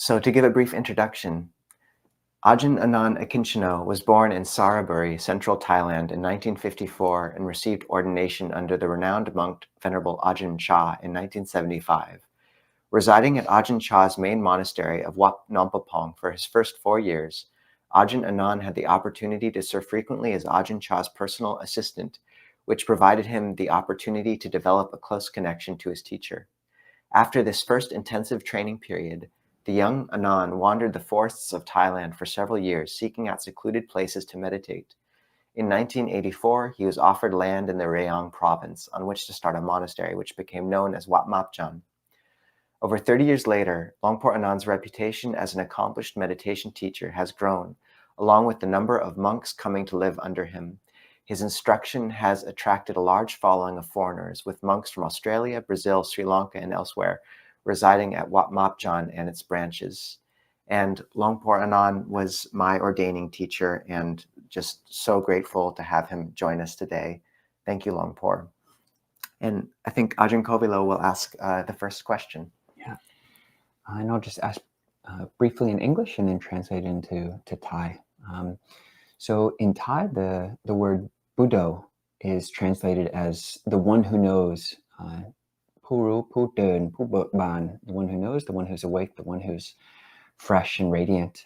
So to give a brief introduction, Ajahn Anan Akiñcano was born in Saraburi, central Thailand in 1954 and received ordination under the renowned monk Venerable Ajahn Chah in 1975. Residing at Ajahn Chah's main monastery of Wat Nong Pah Pong for his first 4 years, Ajahn Anan had the opportunity to serve frequently as Ajahn Chah's personal assistant, which provided him the opportunity to develop a close connection to his teacher. After this first intensive training period, the young Anan wandered the forests of Thailand for several years, seeking out secluded places to meditate. In 1984, he was offered land in the Rayong province on which to start a monastery, which became known as Wat Marp Jan. Over 30 years later, Luang Por Anan's reputation as an accomplished meditation teacher has grown, along with the number of monks coming to live under him. His instruction has attracted a large following of foreigners, with monks from Australia, Brazil, Sri Lanka, and elsewhere residing at Wat Marp Jan and its branches. And Luang Por Anan was my ordaining teacher, and just so grateful to have him join us today. Thank you, Luang Por. And I think Ajahn Kovilo will ask the first question. Yeah, and I'll just ask briefly in English and then translate into Thai. So in Thai, the word Buddho is translated as the one who knows, Puru, Pu Dern, Pu Ban, the one who knows, the one who's awake, the one who's fresh and radiant.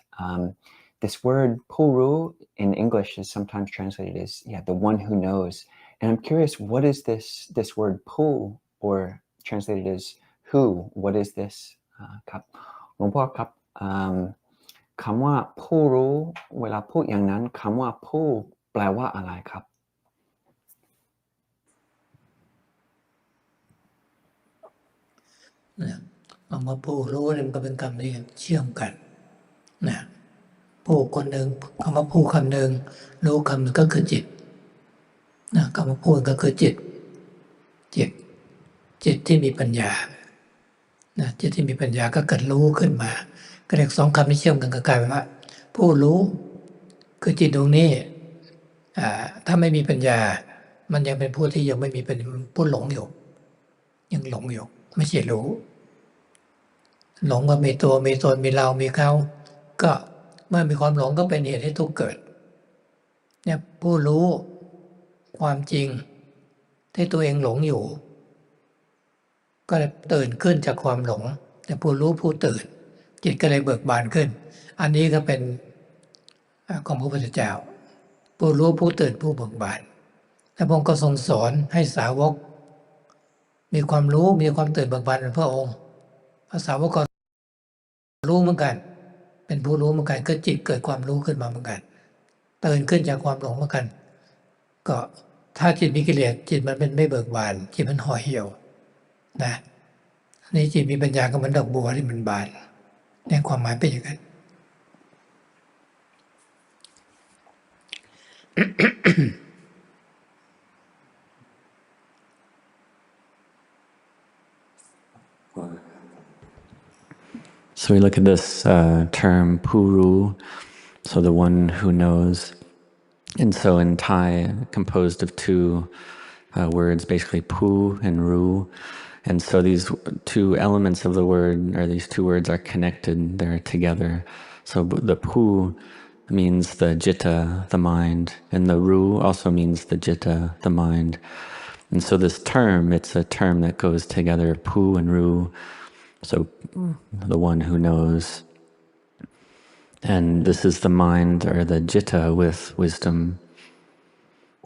This word Puru in English is sometimes translated as, the one who knows. And I'm curious, what is this word Pu, or translated as who? What is this? ครับหลวงพ่อครับคำว่าผู้รู้เวลาพูดอย่างนั้นคำว่าผู้แปลว่าอะไรครับคำว่าผู้รู้มันก็เป็นคำที่เชื่อมกันนะผู้คนหนึ่งคำว่าผู้คำหนึ่งรู้คำหนึ่งก็คือจิตนะคำว่าผู้ก็คือจิตที่มีปัญญานะจิตที่มีปัญญาก็เกิดรู้ขึ้นมาก็เรียกสองคำที่เชื่อมกันก็กลายเป็นว่าผู้รู้คือจิตดวงนี้ถ้าไม่มีปัญญามันยังเป็นผู้ที่ยังไม่มีเป็นผู้หลงอยู่ยังหลงอยู่ไม่ใช่รู้หลงว่ามีตัวมีตนมีเรามีเขาก็เมื่อมีความหลงก็เป็นเหตุให้ทุกข์เกิดเนี่ยผู้รู้ความจริงที่ตัวเองหลงอยู่ก็เลยตื่นขึ้นจากความหลงแต่ผู้รู้ผู้ตื่นจิตก็เลยเบิกบานขึ้นอันนี้ก็เป็นของพระพุทธเจ้าผู้รู้ผู้ตื่นผู้เบิกบานและพระองค์ก็ทรงสอนให้สาวกมีความรู้มีความตื่นเบิกบานเป็นพระองค์พระสาวกก็รู้เหมือนกันเป็นผู้รู้เหมือนกันก็จิตเกิดความรู้ขึ้นมาเหมือนกันตื่นขึ้นจากความหลงเหมือนกันก็ถ้าจิตมีกิเลสจิตมันเป็นไม่เบิกบานจิตมันห่อเหี่ยวนะนี่จิตมีปัญญาก็เหมือนดอกบัวที่มันบานในความหมายเป็นอย่างนั้น So we look at this term puru, so the one who knows. And so in Thai, composed of two words, basically pu and ru. And so these two elements of the word, or these two words, are connected, they're together. So the pu means the jitta, the mind, and the ru also means the jitta, the mind. And so this term, it's a term that goes together, pu and ru. So the one who knows. And this is the mind, or the jitta, with wisdom.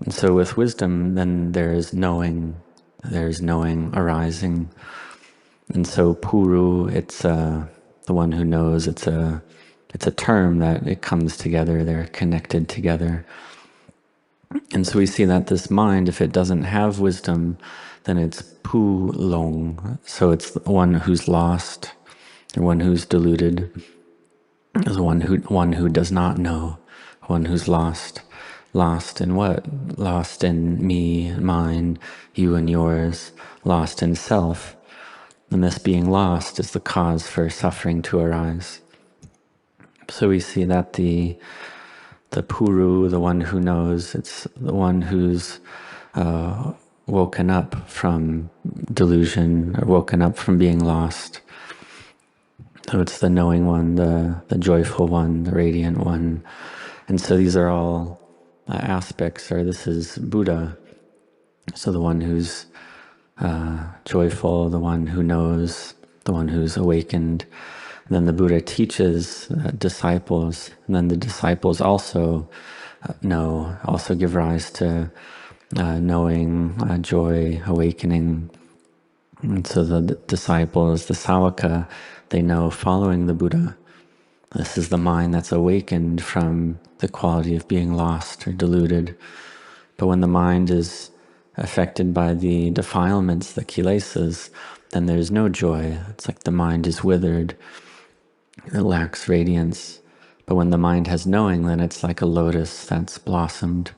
And so with wisdom, then there's knowing arising. And so puru, it's the one who knows, it's a term that it comes together, they're connected together. And so we see that this mind, if it doesn't have wisdom, then it's pu long. So it's the one who's lost, or one who's deluded, is one who does not know, one who's lost. Lost in what? Lost in me, mine, you and yours, lost in self. And this being lost is the cause for suffering to arise. So we see that the puru, the one who knows, it's the one who's woken up from delusion, or woken up from being lost. So it's the knowing one, the joyful one, the radiant one. And so these are all aspects, or this is Buddha. So the one who's joyful, the one who knows, the one who's awakened. And then the Buddha teaches disciples, and then the disciples also know, also give rise to knowing, joy, awakening. And so the disciples, the Sāvaka, they know following the Buddha. This is the mind that's awakened from the quality of being lost or deluded. But when the mind is affected by the defilements, the kilesas, then there's no joy. It's like the mind is withered. It lacks radiance. But when the mind has knowing, then it's like a lotus that's blossomed.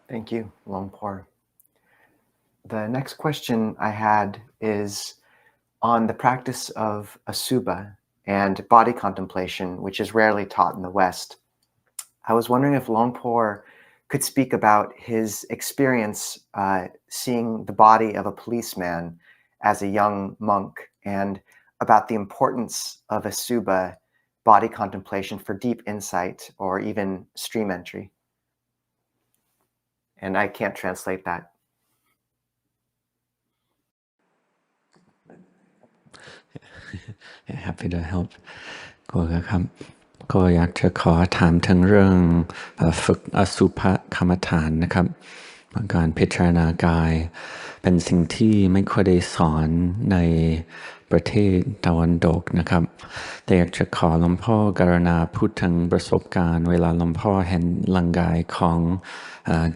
Thank you, Luang Por. The next question I had is on the practice of asubha and body contemplation, which is rarely taught in the West. I was wondering if Luang Por could speak about his experience seeing the body of a policeman as a young monk, and about the importance of asubha body contemplation for deep insight or even stream entry. And I can't translate that. Happy to help ก็อยากจะขอถามถึงเรื่องฝึกอสุภกรรมฐานนะครับการพิจารณากายเป็นสิ่งที่ไม่ค่อยได้สอนในประเทศตะวันตกนะครับแต่อยากจะขอหลวงพ่อกรุณาพูดถึงประสบการณ์เวลาหลวงพ่อเห็นร่างกายของ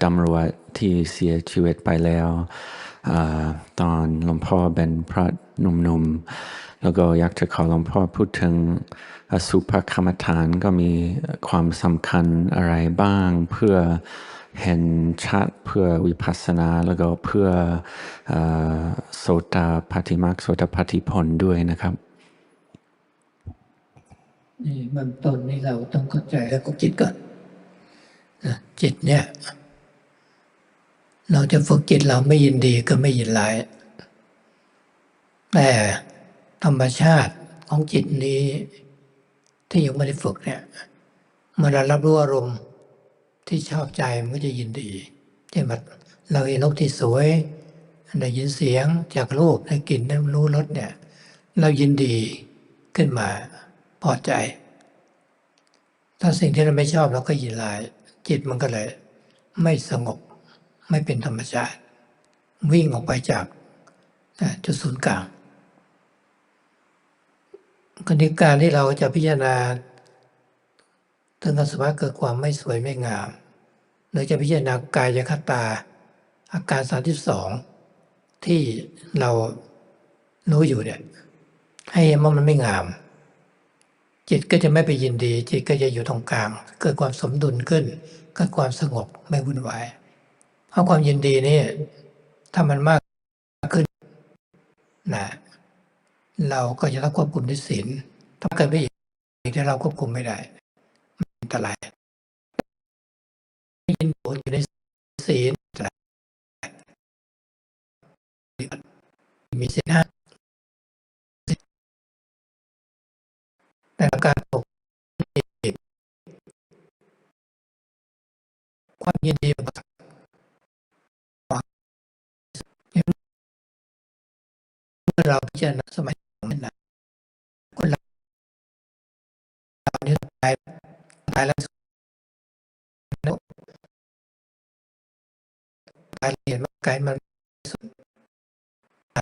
ตำรวจที่เสียชีวิตไปแล้วตอนหลวงพ่อเป็นพระหนุ่มๆแล้วก็อยากจะขอหลวงพ่อพูดถึงอสุภกรรมฐานก็มีความสำคัญอะไรบ้างเพื่อเห็นชัดเพื่อวิปัสสนาแล้วก็เพื่อโสตปัฏฐิมรรคโสตปัฏฐิผลด้วยนะครับนี่เบื้องต้นนี่เราต้องเข้าใจแล้วก็จิตก่อนจิตเนี่ยเราจะฝึกจิตเราไม่ยินดีก็ไม่ยินร้ายแต่ธรรมชาติของจิตนี้ที่ยังไม่ได้ฝึกเนี่ยเมื่อเรารับรู้อารมณ์ที่ชอบใจมันก็จะยินดีเช่นแบบเราเห็นนกที่สวยได้ยินเสียงจากรูปได้กลิ่นได้รู้รสเนี่ยเรายินดีขึ้นมาพอใจถ้าสิ่งที่เราไม่ชอบเราก็ยินร้ายจิตมันก็เลยไม่สงบไม่เป็นธรรมชาติวิ่งออกไปจากจุดศูนย์กลางการที่เราจะพิจารณาถึงอสุภะเกิดความไม่สวยไม่งามหรือจะพิจารณากายคตาอาการ32ที่เรารู้อยู่เนี่ยให้เห็นว่ามันไม่งามจิตก็จะไม่ไปยินดีจิตก็จะอยู่ตรงกลางเกิดความสมดุลขึ้นเกิดความสงบไม่วุ่นวายเพราะความยินดีนี่ถ้ามันมากขึ้นนะเราก็จะต้องควบคุมด้วยศีลถ้าเกิดไม่อย่างที่เราควบคุมไม่ได้อันตรายยินดีอยู่ในศีลมีศีล5แต่การปกความยินดีเมื่อเราพิจารณาสมัยนั้นคนเราเนี่ยตายแล้วตายเห็นว่ากายมันสุด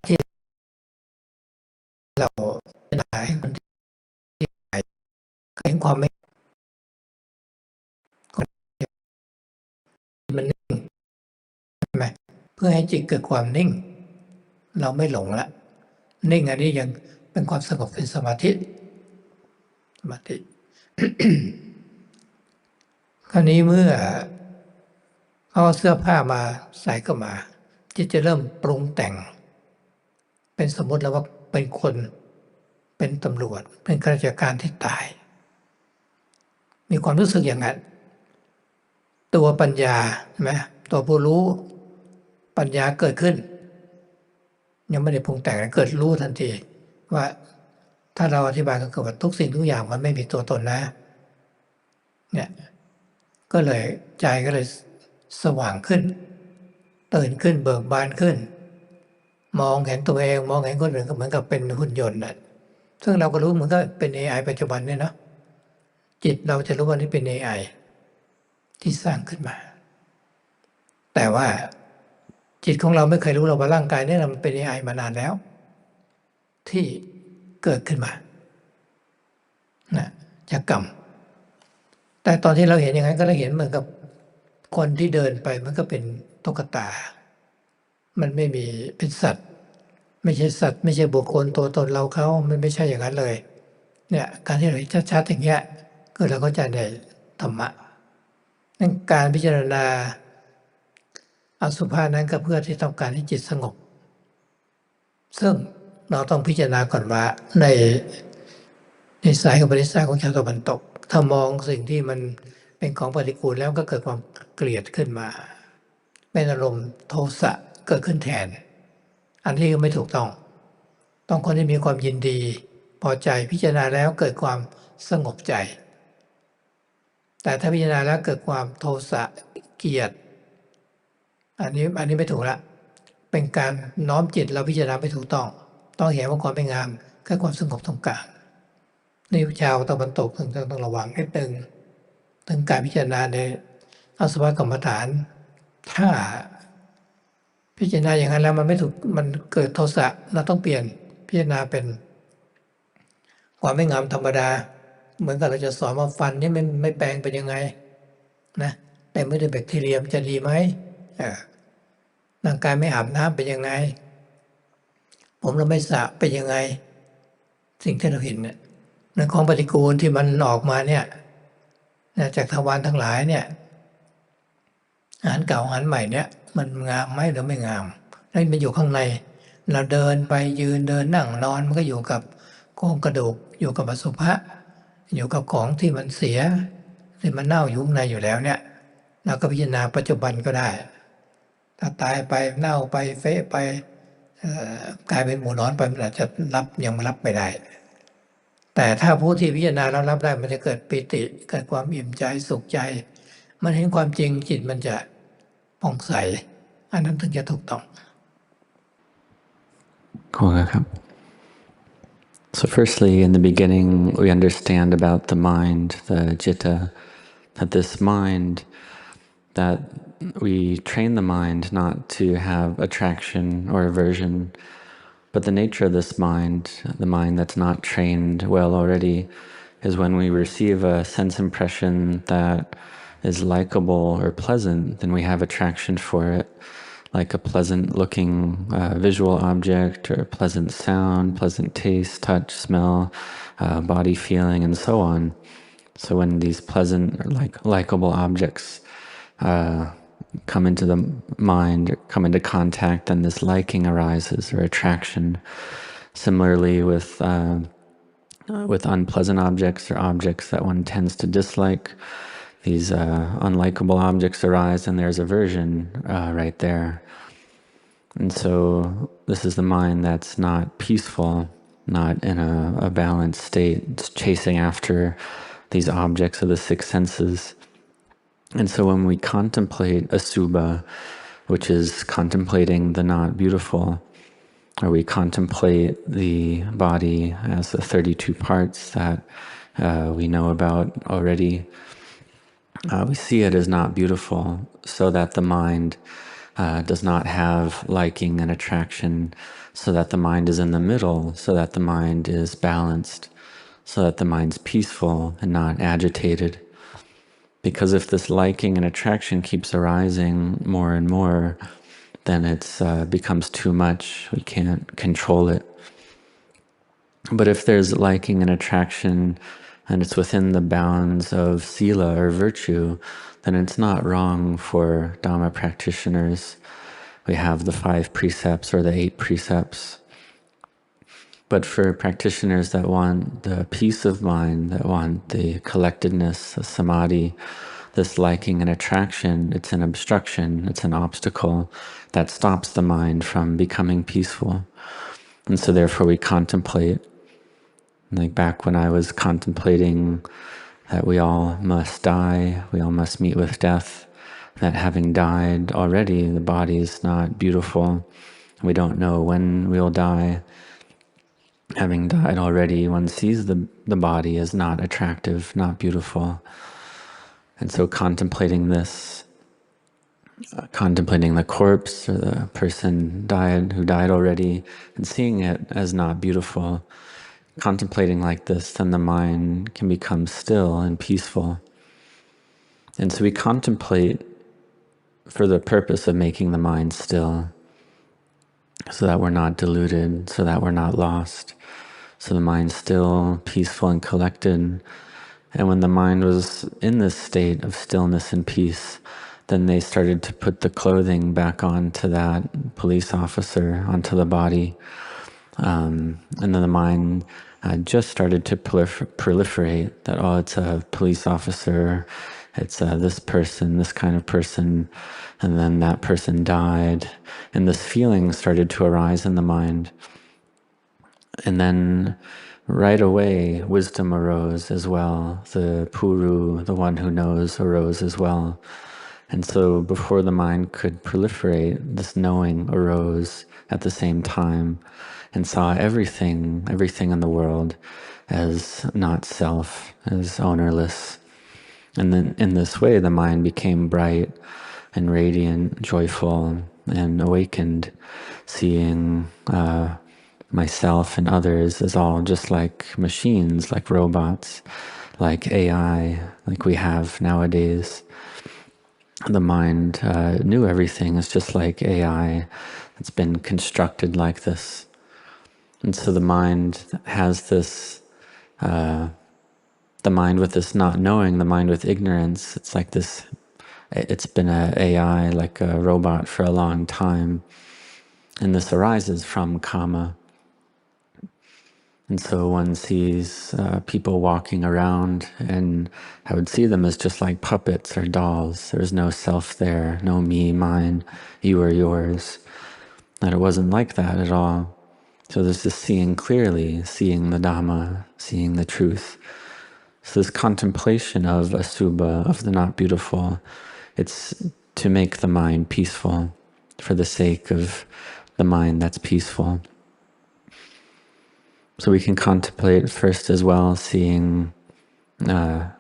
ที่เราเป็นหายคนที่หายเห็นความไม่มันนิ่งใช่ไหมเพื่อให้จิตเกิดความนิ่งเราไม่หลงละนิ่งอันนี้ยังเป็นความสงบเป็นสมาธิคราวนี้เมื่อเอาเสื้อผ้ามาใส่เข้ามาจิตจะเริ่มปรุงแต่งเป็นสมมติแล้วว่าเป็นคนเป็นตำรวจเป็นข้าราชการที่ตายมีความรู้สึกอย่างนั้นตัวปัญญาใช่ไหมตัวผู้รู้ปัญญาเกิดขึ้น ยังไม่ได้ปรุงแต่งเกิดรู้ทันทีว่าถ้าเราอธิบายก็คือว่าทุกสิ่งทุกอย่างมันไม่มีตัวตนนะเนี่ยก็เลยใจก็เลยสว่างขึ้นตื่นขึ้นเบิกบานขึ้นมองเห็นตัวเองมองเห็นคนอื่นก็เหมือนกับเป็นหุ่นยนต์น่ะซึ่งเราก็รู้เหมือนก็เป็น AI ปัจจุบันเนี่ยเนาะจิตเราจะรู้ว่านี่เป็น AI ที่สร้างขึ้นมาแต่ว่าจิตของเราไม่เคยรู้เราว่าร่างกายเนี่ยมันเป็น AI มานานแล้วที่เกิดขึ้นมานะจากกรรมแต่ตอนที่เราเห็นอย่างนั้นก็เราเห็นเหมือนกับคนที่เดินไปมันก็เป็นตุ๊กตามันไม่มีเป็นสัตว์ไม่ใช่สัตว์ไม่ใช่บุคคลตัวตนเราเขามันไม่ใช่อย่างนั้นเลยเนี่ยการที่เราเห็นชัดๆอย่างเงี้ยก็เราก็จะได้ธรรมะนั่นการพิจารณาอสุภะนั้นก็เพื่อที่ต้องการให้จิตสงบซึ่งเราต้องพิจารณาก่อนว่าในสายของบริษัทของชาวตะวันตกถ้ามองสิ่งที่มันเป็นของปฏิกูลแล้วก็เกิดความเกลียดขึ้นมาเป็นอารมณ์โทสะเกิดขึ้นแทนอันนี้ก็ไม่ถูกต้องคนที่มีความยินดีพอใจพิจารณาแล้วเกิดความสงบใจแต่ถ้าพิจารณาแล้วเกิดความโทสะเกลียดอันนี้ไม่ถูกละเป็นการน้อมจิตเราพิจารณาไม่ถูกต้องเห็นว่าความไม่งามกับความสงบตรงกลางนี่ชาวตะวันตกต้องระวังนิดนึงถึงการพิจารณาในอสุภกรรมฐานถ้าพิจารณาอย่างนั้นแล้วมันไม่ถูกมันเกิดโทสะเราต้องเปลี่ยนพิจารณาเป็นความไม่งามธรรมดาเหมือนกับเราจะสอนว่าฟันนี่ไม่แปลงเป็นยังไงนะแต่ไม่ได้แบคทีเรียจะดีไหมร่างกายไม่อาบน้ำเป็นยังไงผมเราไม่สระเป็นยังไงสิ่งที่เราเห็นเนี่ยในของปฏิกูลที่มันออกมาเนี่ยจากทวารทั้งหลายเนี่ยอาหารเก่าอาหารใหม่เนี่ยมันงามไหมหรือไม่งามนั่นมันอยู่ข้างในเราเดินไปยืนเดินนั่งนอนมันก็อยู่กับโครงกระดูกอยู่กับอสุภะอยู่กับของที่มันเสียที่มันเน่าอยู่ข้างในอยู่แล้วเนี่ยเราก็พิจารณาปัจจุบันก็ได้ถ้าตายไปเน่าไปเฟะไปกลายเป็นหมูนอนไปมันอาจจะยังรับไม่ได้แต่ถ้าผู้ที่พิจารณาแล้วรับได้มันจะเกิดปิติเกิดความอิ่มใจสุขใจมันเห็นความจริงจิตมันจะผ่องใสอันนั้นถึงจะถูกต้อง So firstly, in the beginning, we understand about the mind, the citta, that this mind, that we train the mind not to have attraction or aversion, but the nature of this mind, the mind that's not trained well already, is when we receive a sense impression that is likable or pleasant, then we have attraction for it, like a pleasant looking visual object or pleasant sound, pleasant taste, touch, smell, body feeling, and so on. So when these pleasant or likable objects come into the mind, come into contact, then this liking arises or attraction. Similarly with unpleasant objects or objects that one tends to dislike, these unlikable objects arise and there's aversion right there. And so this is the mind that's not peaceful, not in a balanced state. It's chasing after these objects of the six senses. And so when we contemplate asubha, which is contemplating the not beautiful, or we contemplate the body as the 32 parts that we know about already, we see it as not beautiful, so that the mind does not have liking and attraction, so that the mind is in the middle, so that the mind is balanced, so that the mind's peaceful and not agitated. Because if this liking and attraction keeps arising more and more, then it becomes too much. We can't control it. But if there's liking and attraction, and it's within the bounds of sila or virtue, then it's not wrong for Dhamma practitioners. We have the 5 precepts or the 8 precepts. But for practitioners that want the peace of mind, that want the collectedness, the samadhi, this liking and attraction, it's an obstruction, it's an obstacle that stops the mind from becoming peaceful. And so therefore we contemplate, like back when I was contemplating that we all must die, we all must meet with death, that having died already, the body is not beautiful, we don't know when we'll die. Having died already, one sees the body as not attractive, not beautiful. And so contemplating this, contemplating the corpse or the person who died already, and seeing it as not beautiful, contemplating like this, then the mind can become still and peaceful. And so we contemplate for the purpose of making the mind still, so that we're not deluded, so that we're not lost, so the mind's still, peaceful and collected. And when the mind was in this state of stillness and peace, then they started to put the clothing back onto that police officer, onto the body. And then the mind just started to proliferate that, oh, it's a police officer, it's this person, this kind of person, and then that person died. And this feeling started to arise in the mind. And then right away, wisdom arose as well. The puru, the one who knows, arose as well. And so before the mind could proliferate, this knowing arose at the same time and saw everything in the world as not self, as ownerless. And then in this way, the mind became bright and radiant, joyful, and awakened, seeing myself and others as all just like machines, like robots, like AI, like we have nowadays. The mind knew everything. It's just like AI. It's been constructed like this. And so the mind has this, the mind with this not knowing, the mind with ignorance, it's like this, it's been an AI, like a robot for a long time. And this arises from karma. And so one sees people walking around, and I would see them as just like puppets or dolls. There's no self there, no me, mine, you or yours. That it wasn't like that at all. So there's this seeing clearly, seeing the Dhamma, seeing the truth. So this contemplation of asubha, of the not beautiful, it's to make the mind peaceful for the sake of the mind that's peaceful. So we can contemplate first as well, seeing, or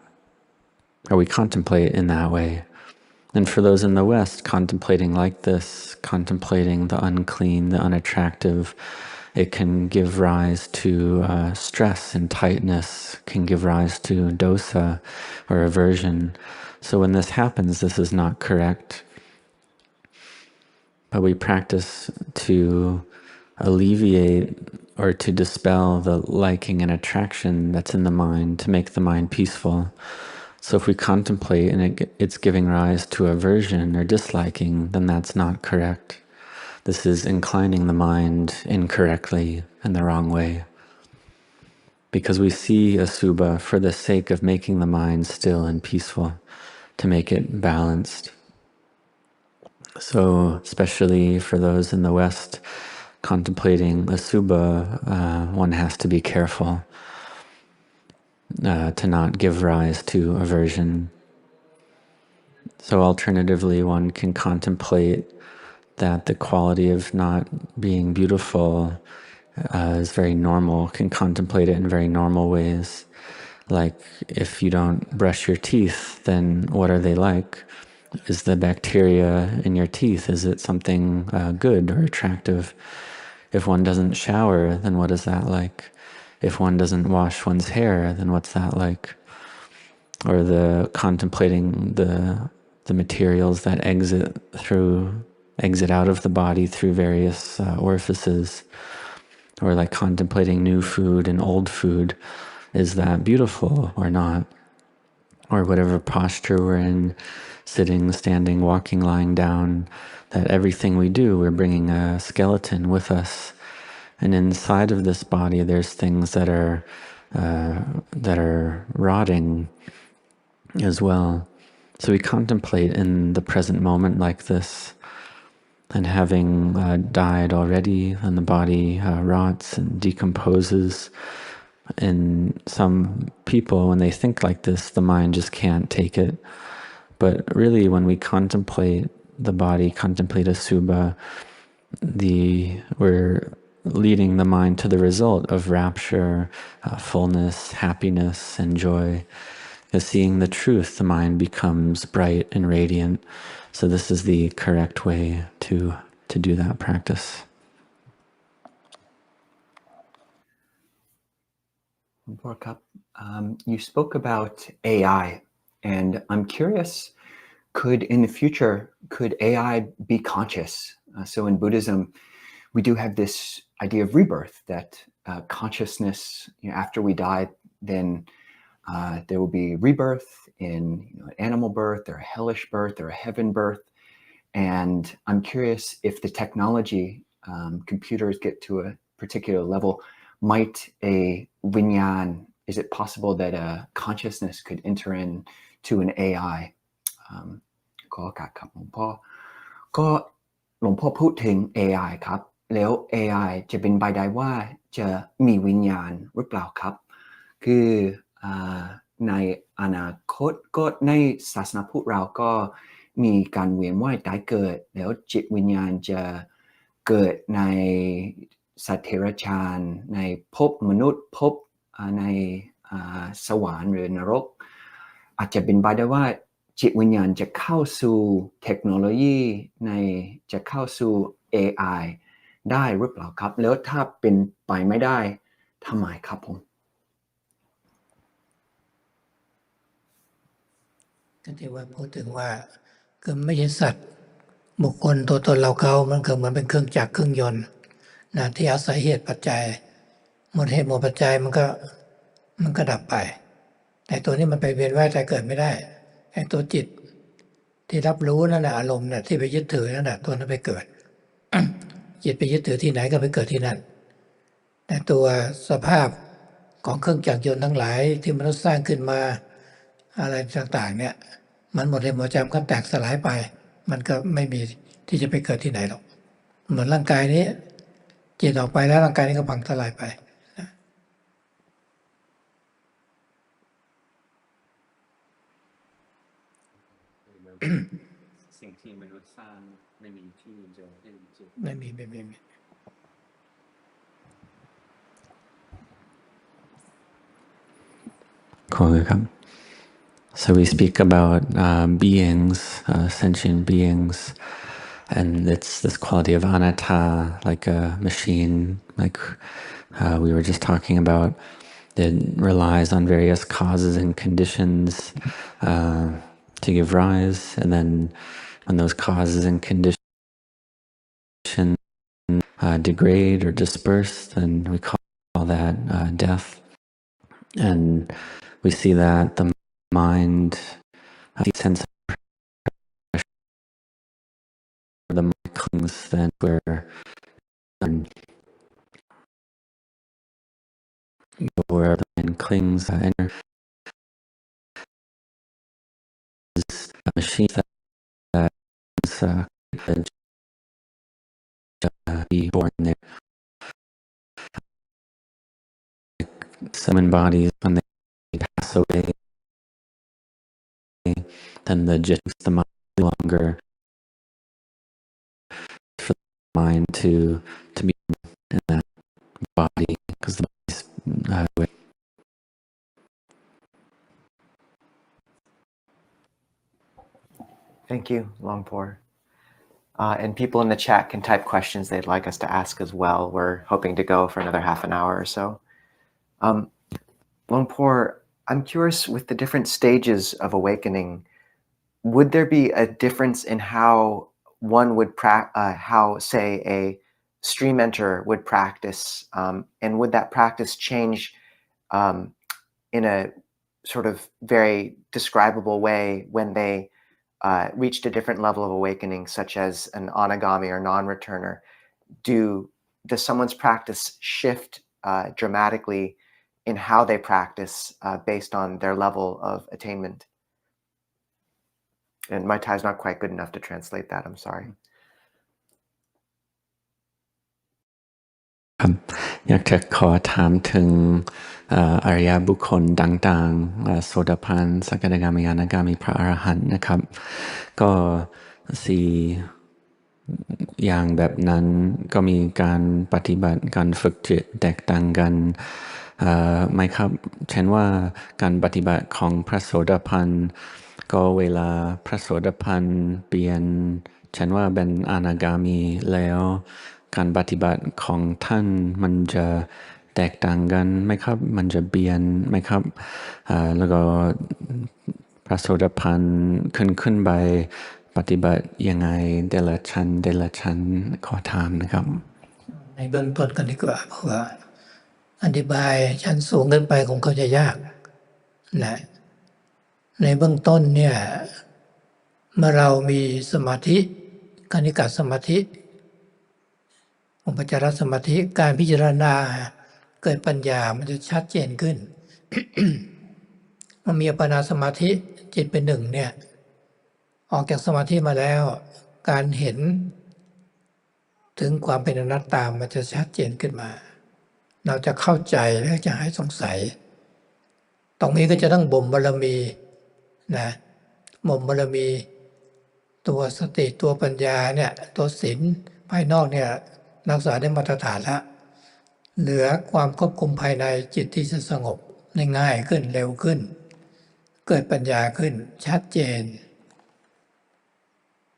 we contemplate in that way. And for those in the West, contemplating like this, contemplating the unclean, the unattractive, it can give rise to stress and tightness, can give rise to dosa or aversion. So when this happens, this is not correct. But we practice to alleviate or to dispel the liking and attraction that's in the mind, to make the mind peaceful. So if we contemplate and it's giving rise to aversion or disliking, then that's not correct. This is inclining the mind incorrectly in the wrong way. Because we see asubha for the sake of making the mind still and peaceful, to make it balanced. So especially for those in the West, contemplating asubha, one has to be careful to not give rise to aversion. So alternatively, one can contemplate that the quality of not being beautiful is very normal, can contemplate it in very normal ways. Like if you don't brush your teeth, then what are they like? Is the bacteria in your teeth, is it something good or attractive? If one doesn't shower, then what is that like? If one doesn't wash one's hair, then what's that like? Or the contemplating the materials that exit out of the body through various orifices, or like contemplating new food and old food. Is that beautiful or not? Or whatever posture we're in, sitting, standing, walking, lying down, that everything we do, we're bringing a skeleton with us. And inside of this body, there's things that are rotting as well. So we contemplate in the present moment like this, and having died already, and the body rots and decomposes. And some people, when they think like this, the mind just can't take it. But really, when we contemplate the body, contemplate Asubha, we're leading the mind to the result of rapture, fullness, happiness, and joy. Because seeing the truth, the mind becomes bright and radiant. So this is the correct way to do that practice. You spoke about AI, and I'm curious, in the future, could AI be conscious? So in Buddhism, we do have this idea of rebirth, that consciousness, after we die, then there will be rebirth in animal birth, or a hellish birth, or a heaven birth. And I'm curious if the technology, computers get to a particular level, might a vinyan, is it possible that a consciousness could enter into an AI? ก็โอกาสครับหลวงพ่อก็หลวงพ่อพูดถึง AI ครับแล้ว AI จะเป็นไปได้ว่าจะมีวิญญาณหรือเปล่าครับคือในอนาคตก็ในศาสนาพุทธเราก็มีการเวียนว่ายตายเกิดแล้วจิตวิญญาณจะเกิดในสัตว์เดรัจฉานในภพมนุษย์ภพในสวรรค์หรือนรกอาจจะเป็นไปได้ว่าจิตวิญญาณจะเข้าสู่เทคโนโลยีจะเข้าสู่ AI ได้หรือเปล่าครับแล้วถ้าเป็นไปไม่ได้ทำไมครับผมก็ที่ว่าพูดถึงว่าคือไม่ใช่สัตว์บุคคลตัวตนเราเขามันก็เหมือนเป็นเครื่องจักรเครื่องยนต์นะที่อาศัยเหตุปัจจัยหมดเหตุหมดปัจจัยมันก็ดับไปแต่ตัวนี้มันไปเวียนว่ายตายเกิดไม่ได้ไอ้ตัวจิตที่รับรู้นั่นแหละอารมณ์น่ะที่ไปยึดถือนั่นแหละตัวนั้นไปเกิด จิตไปยึดถือที่ไหนก็ไปเกิดที่นั่นแต่ตัวสภาพของเครื่องจักรยนต์ทั้งหลายที่มนุษย์สร้างขึ้นมาอะไรต่างๆเนี่ยมันหมดเหตุหมดปัจจัยก็แตกสลายไปมันก็ไม่มีที่จะไปเกิดที่ไหนหรอกเหมือนร่างกายนี้จิตออกไปแล้วร่างกายนี้ก็พังทลายไปสิ่งที่มนุษย์สร้างไม่มีที่จะไม่มีCool. So we speak about beings, sentient beings, and it's this quality of anatta, like a machine, like we were just talking about. It relies on various causes and conditions to give rise, and then when those causes and conditions degrade or disperse, then we call that death. And we see that the mind, the sense of pressure, the mind clings, then where the mind clings, and is a machine that be born there. Some bodies, when they pass away, then the mind no longer for the mind to be in that body, because the body's Thank you, Luang Por. And people in the chat can type questions they'd like us to ask as well. We're hoping to go for another half an hour or so. Luang Por, I'm curious, with the different stages of awakening, would there be a difference in how one would how, say, a stream enterer would practice, and would that practice change in a sort of very describable way when they reached a different level of awakening, such as an anagami or non-returner? Does someone's practice shift dramatically in how they practice based on their level of attainment? And my Thai is not quite good enough to translate that. I'm sorry. ครับอยากจะขอถามถึงอริยบุคคลต่างๆโสดาปันสกทาคามีอนาคามีพระอรหันต์นะครับก็สี่อย่างแบบนั้นก็มีการปฏิบัติการฝึกจิตแตกต่างกันไหมครับเช่นว่าการปฏิบัติของพระโสดาปันก็เวลาพระโสดาปันเปลี่ยนเช่นว่าเป็นอนาคามีแล้วการปฏิบัติของท่านมันจะแตกต่างกันไหมครับมันจะเปลี่ยนไหมครับแล้วก็พระโสดาปันขึ้นไปปฏิบัติยังไงแต่ละชั้นขอถามนะครับในเบื้องต้นกันดีกว่าเพราะว่าอธิบายชั้นสูงขึ้นไปคงเข้าใจยากนะในเบื้องต้นเนี่ยเมื่อเรามีสมาธิคณิกะสมาธิอุปจารสมาธิการพิจารณาเกิดปัญญามันจะชัดเจนขึ้น มันมีอัปปนาสมาธิจิตเป็นหนึ่งเนี่ยออกจากสมาธิมาแล้วการเห็นถึงความเป็นอนัตตามันจะชัดเจนขึ้นมาเราจะเข้าใจและจะหายสงสัยตรงนี้ก็จะต้องบ่มบารมีนะบ่มบารมีตัวสติตัวปัญญาเนี่ยตัวศีลภายนอกเนี่ยรักษาได้มาตรฐานแล้วเหลือความควบคุมภายในจิตที่จะสงบได้ง่ายขึ้นเร็วขึ้นเกิดปัญญาขึ้นชัดเจน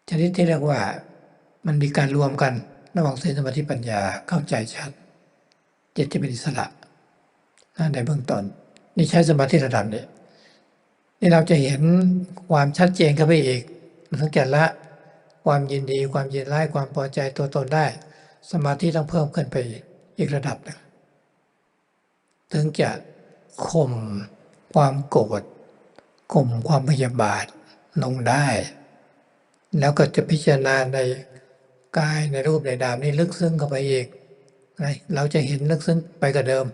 ชนิดที่เรียกว่ามันมีการรวมกันระหว่างศีลสมาธิปัญญาเข้าใจชัดจิตจะเป็นอิสระในเบื้องต้นนี่ใช้สมาธิระดับนี้นี่เราจะเห็นความชัดเจนเข้าไปอีกสังเกตละความยินดีความยินร้ายความพอใจตัวตนได้สมาธิต้องเพิ่มขึ้นไปอีกระดับหนึ่งถึงจะข่มความโกรธข่มความพยาบาทลงได้แล้วก็จะพิจารณาในกายในรูปในนามนี่ลึกซึ้งเข้าไปอีกเราจะเห็นลึกซึ้งไปกว่าเดิม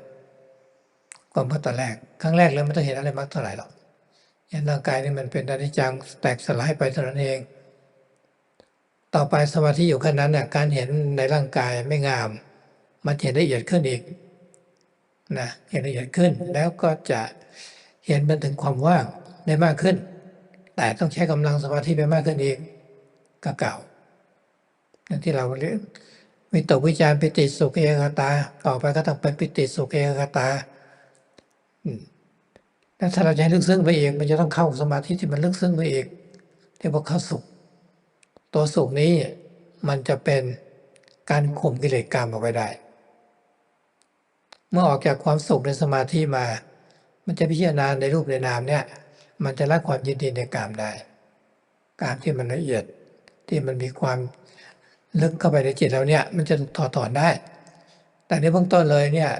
กว่าเมื่อตอนแรกครั้งแรกเลยไม่ต้องเห็นอะไรมากเท่าไหร่หรอกเห็นร่างกายนี่มันเป็นอนิจจังแตกสลายไปเท่านั้นเองต่อไปสมาธิอยู่แค่นั้นเนี่ยการเห็นในร่างกายไม่งามมันเห็นละเอียดขึ้นอีกนะเห็นละเอียดขึ้นแล้วก็จะเห็นมันถึงความว่างได้มากขึ้นแต่ต้องใช้กำลังสมาธิไปมากขึ้นอีกก็เก่าอย่างที่เราเรียนวิตกวิจารปิติสุขเอกตาต่อไปก็ต้องเป็นปิติสุขเอกตาแล้วถ้าเราจะให้ลึกซึ้งไปอีกมันจะต้องเข้าสมาธิที่มันลึกซึ้งไปอีกที่ว่าเข้าสุขตัวสุขนี้มันจะเป็นการข่มกิเลสกามออกไปได้เมื่อออกจากความสุขในสมาธิมามันจะพิจารณาในรูปในนามเนี่ยมันจะละความยินดีในกามได้กามที่มันละเอียดที่มันมีความลึกเข้าไปในจิตเราเนี่ยมันจะถอดถอนได้แต่ในเบื้องต้นเลยเนี่ย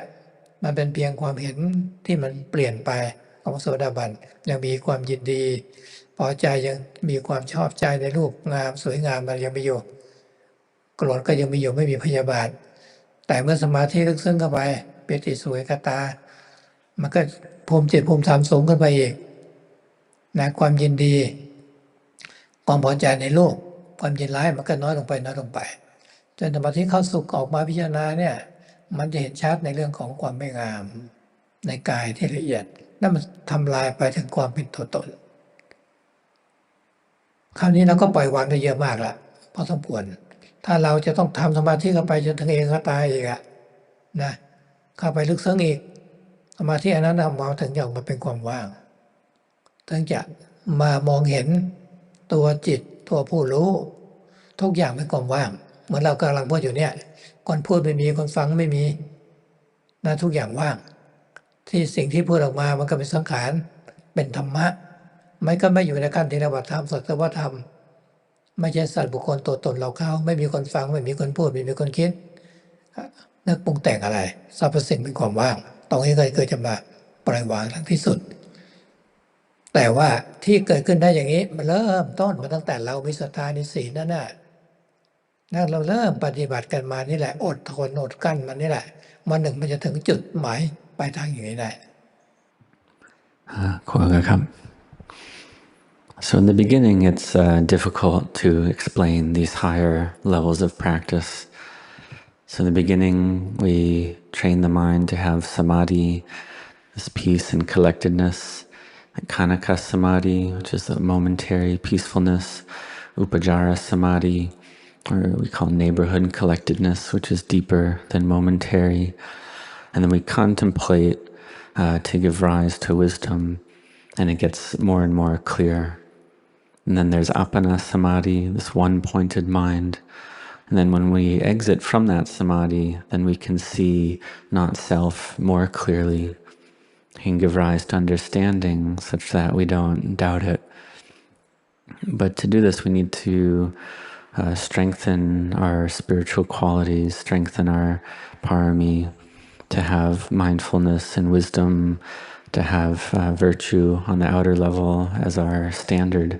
มันเป็นเพียงความเห็นที่มันเปลี่ยนไปของโสดาบันยังมีความยินดีพอใจยังมีความชอบใจในรูปงามสวยงามมันยังมีอยู่โกรธก็ยังมีอยู่ไม่มีพยาบาทแต่เมื่อสมาธิลึกซึ้งเข้าไปปิติสุขเอกตามันก็ภูมิจิตภูมิธรรมสูงขึ้นไปอีกนะความยินดีความพอใจในโลกความยินร้ายมันก็น้อยลงไปจนสมาธิเข้าสุขออกมาพิจารณาเนี่ยมันจะเห็นชัดในเรื่องของความไม่งามในกายที่ละเอียดนั่นมันทำลายไปถึงความเป็นตัวตนคราวนี้เราก็ปล่อยวางได้เยอะมากละพอสมควรถ้าเราจะต้องทำสมาธิเข้าไปจนถึงเอกตาอีกอะนะเข้าไปลึกซึ้งอีกสมาธิอันนั้นมาถึงจะออกมาเป็นความว่างถึงจะมามองเห็นตัวจิตตัวผู้รู้ทุกอย่างเป็นความว่างเหมือนเรากำลังพูดอยู่เนี่ยคนพูดไม่มีคนฟังไม่มีนะทุกอย่างว่างที่สิ่งที่พูดออกมามันก็เป็นสังขารเป็นธรรมะไม่ก็ไม่อยู่ในขั้นที่เรียกว่าธรรมสัจธรรมไม่ใช่สัตว์บุคคลตัวตนเราเขาไม่มีคนฟังไม่มีคนพูดไม่มีคนคิดนึกปรุงแต่งอะไรสรรพสิ่งเป็นความว่างตรงนี้ก็คือจะมาปล่อยวางทั้งที่สุดแต่ว่าที่เกิดขึ้นได้อย่างนี้มันเริ่มต้นมาตั้งแต่เรามีศรัทธาในศีลนั่นน่ะเราเริ่มปฏิบัติกันมานี่แหละอดทนอดกั้นมันนี่แหละวันหนึ่งมันจะถึงจุดหมายปลายทางอย่างนี้ได้ขอบคุณครับ So in the beginning, it's difficult to explain these higher levels of practice. So in the beginning, we train the mind to have samadhi, this peace and collectedness, and Kanaka samadhi, which is the momentary peacefulness, upajara samadhi, or we call neighborhood collectedness, which is deeper than momentary. And then we contemplate to give rise to wisdom, and it gets more and more clear. And then there's appana samadhi, this one-pointed mind. And then when we exit from that samadhi, then we can see not self more clearly. It can give rise to understanding such that we don't doubt it. But to do this, we need to strengthen our spiritual qualities, strengthen our parami, to have mindfulness and wisdom, to have virtue on the outer level as our standard.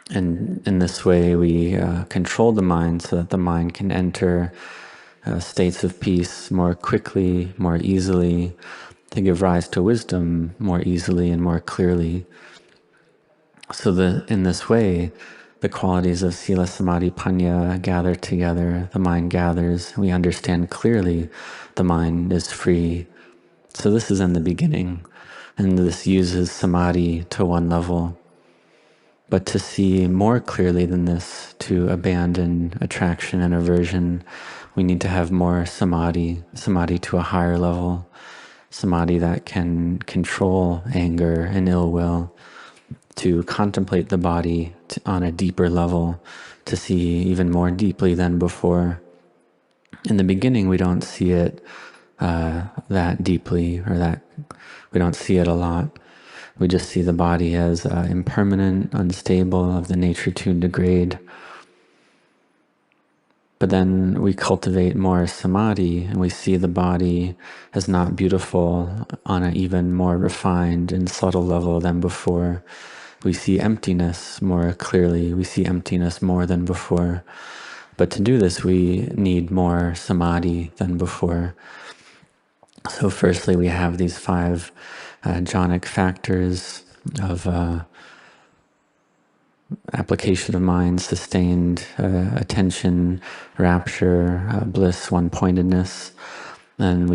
And in this way, we control the mind so that the mind can enter states of peace more quickly, more easily, to give rise to wisdom more easily and more clearly. So in this way, the qualities of sila, samadhi, panya gather together, the mind gathers, we understand clearly the mind is free. So this is in the beginning, and this uses samadhi to one level. But to see more clearly than this, to abandon attraction and aversion, we need to have more samadhi, samadhi to a higher level, samadhi that can control anger and ill will, to contemplate the body on a deeper level, to see even more deeply than before. In the beginning, we don't see it that deeply, or that we don't see it a lot. We just see the body as impermanent, unstable, of the nature to degrade. But then we cultivate more samadhi, and we see the body as not beautiful on an even more refined and subtle level than before. We see emptiness more clearly. We see emptiness more than before. But to do this, we need more samadhi than before. So firstly, we have these 5 jhanic factors of application of mind, sustained attention, rapture, bliss, one-pointedness. Then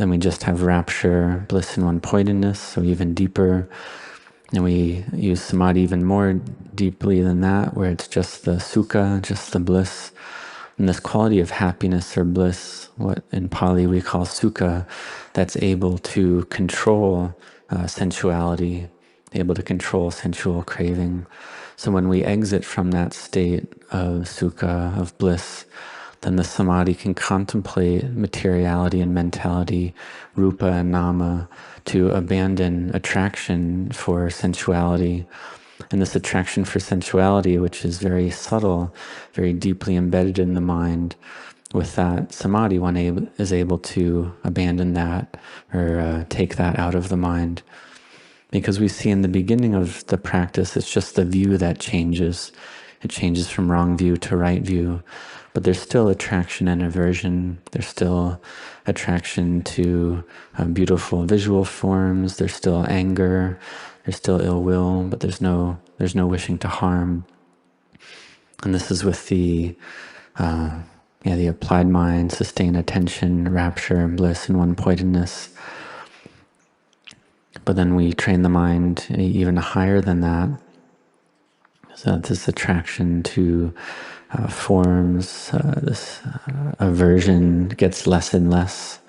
we just have rapture, bliss, and one-pointedness, so even deeper. And we use samadhi even more deeply than that, where it's just the sukha, just the bliss. And this quality of happiness or bliss, what in Pali we call sukha, that's able to control sensuality, able to control sensual craving. So when we exit from that state of sukha, of bliss, then the samadhi can contemplate materiality and mentality, rupa and nama, to abandon attraction for sensuality. And this attraction for sensuality, which is very subtle, very deeply embedded in the mind, with that samadhi, one is able to abandon that, or take that out of the mind. Because we see in the beginning of the practice, it's just the view that changes. It changes from wrong view to right view. But there's still attraction and aversion. There's still attraction to beautiful visual forms. There's still anger. There's still ill will, but there's no wishing to harm. And this is with the applied mind, sustained attention, rapture, bliss, and one-pointedness. But then we train the mind even higher than that. So this attraction to forms, this aversion gets less and less.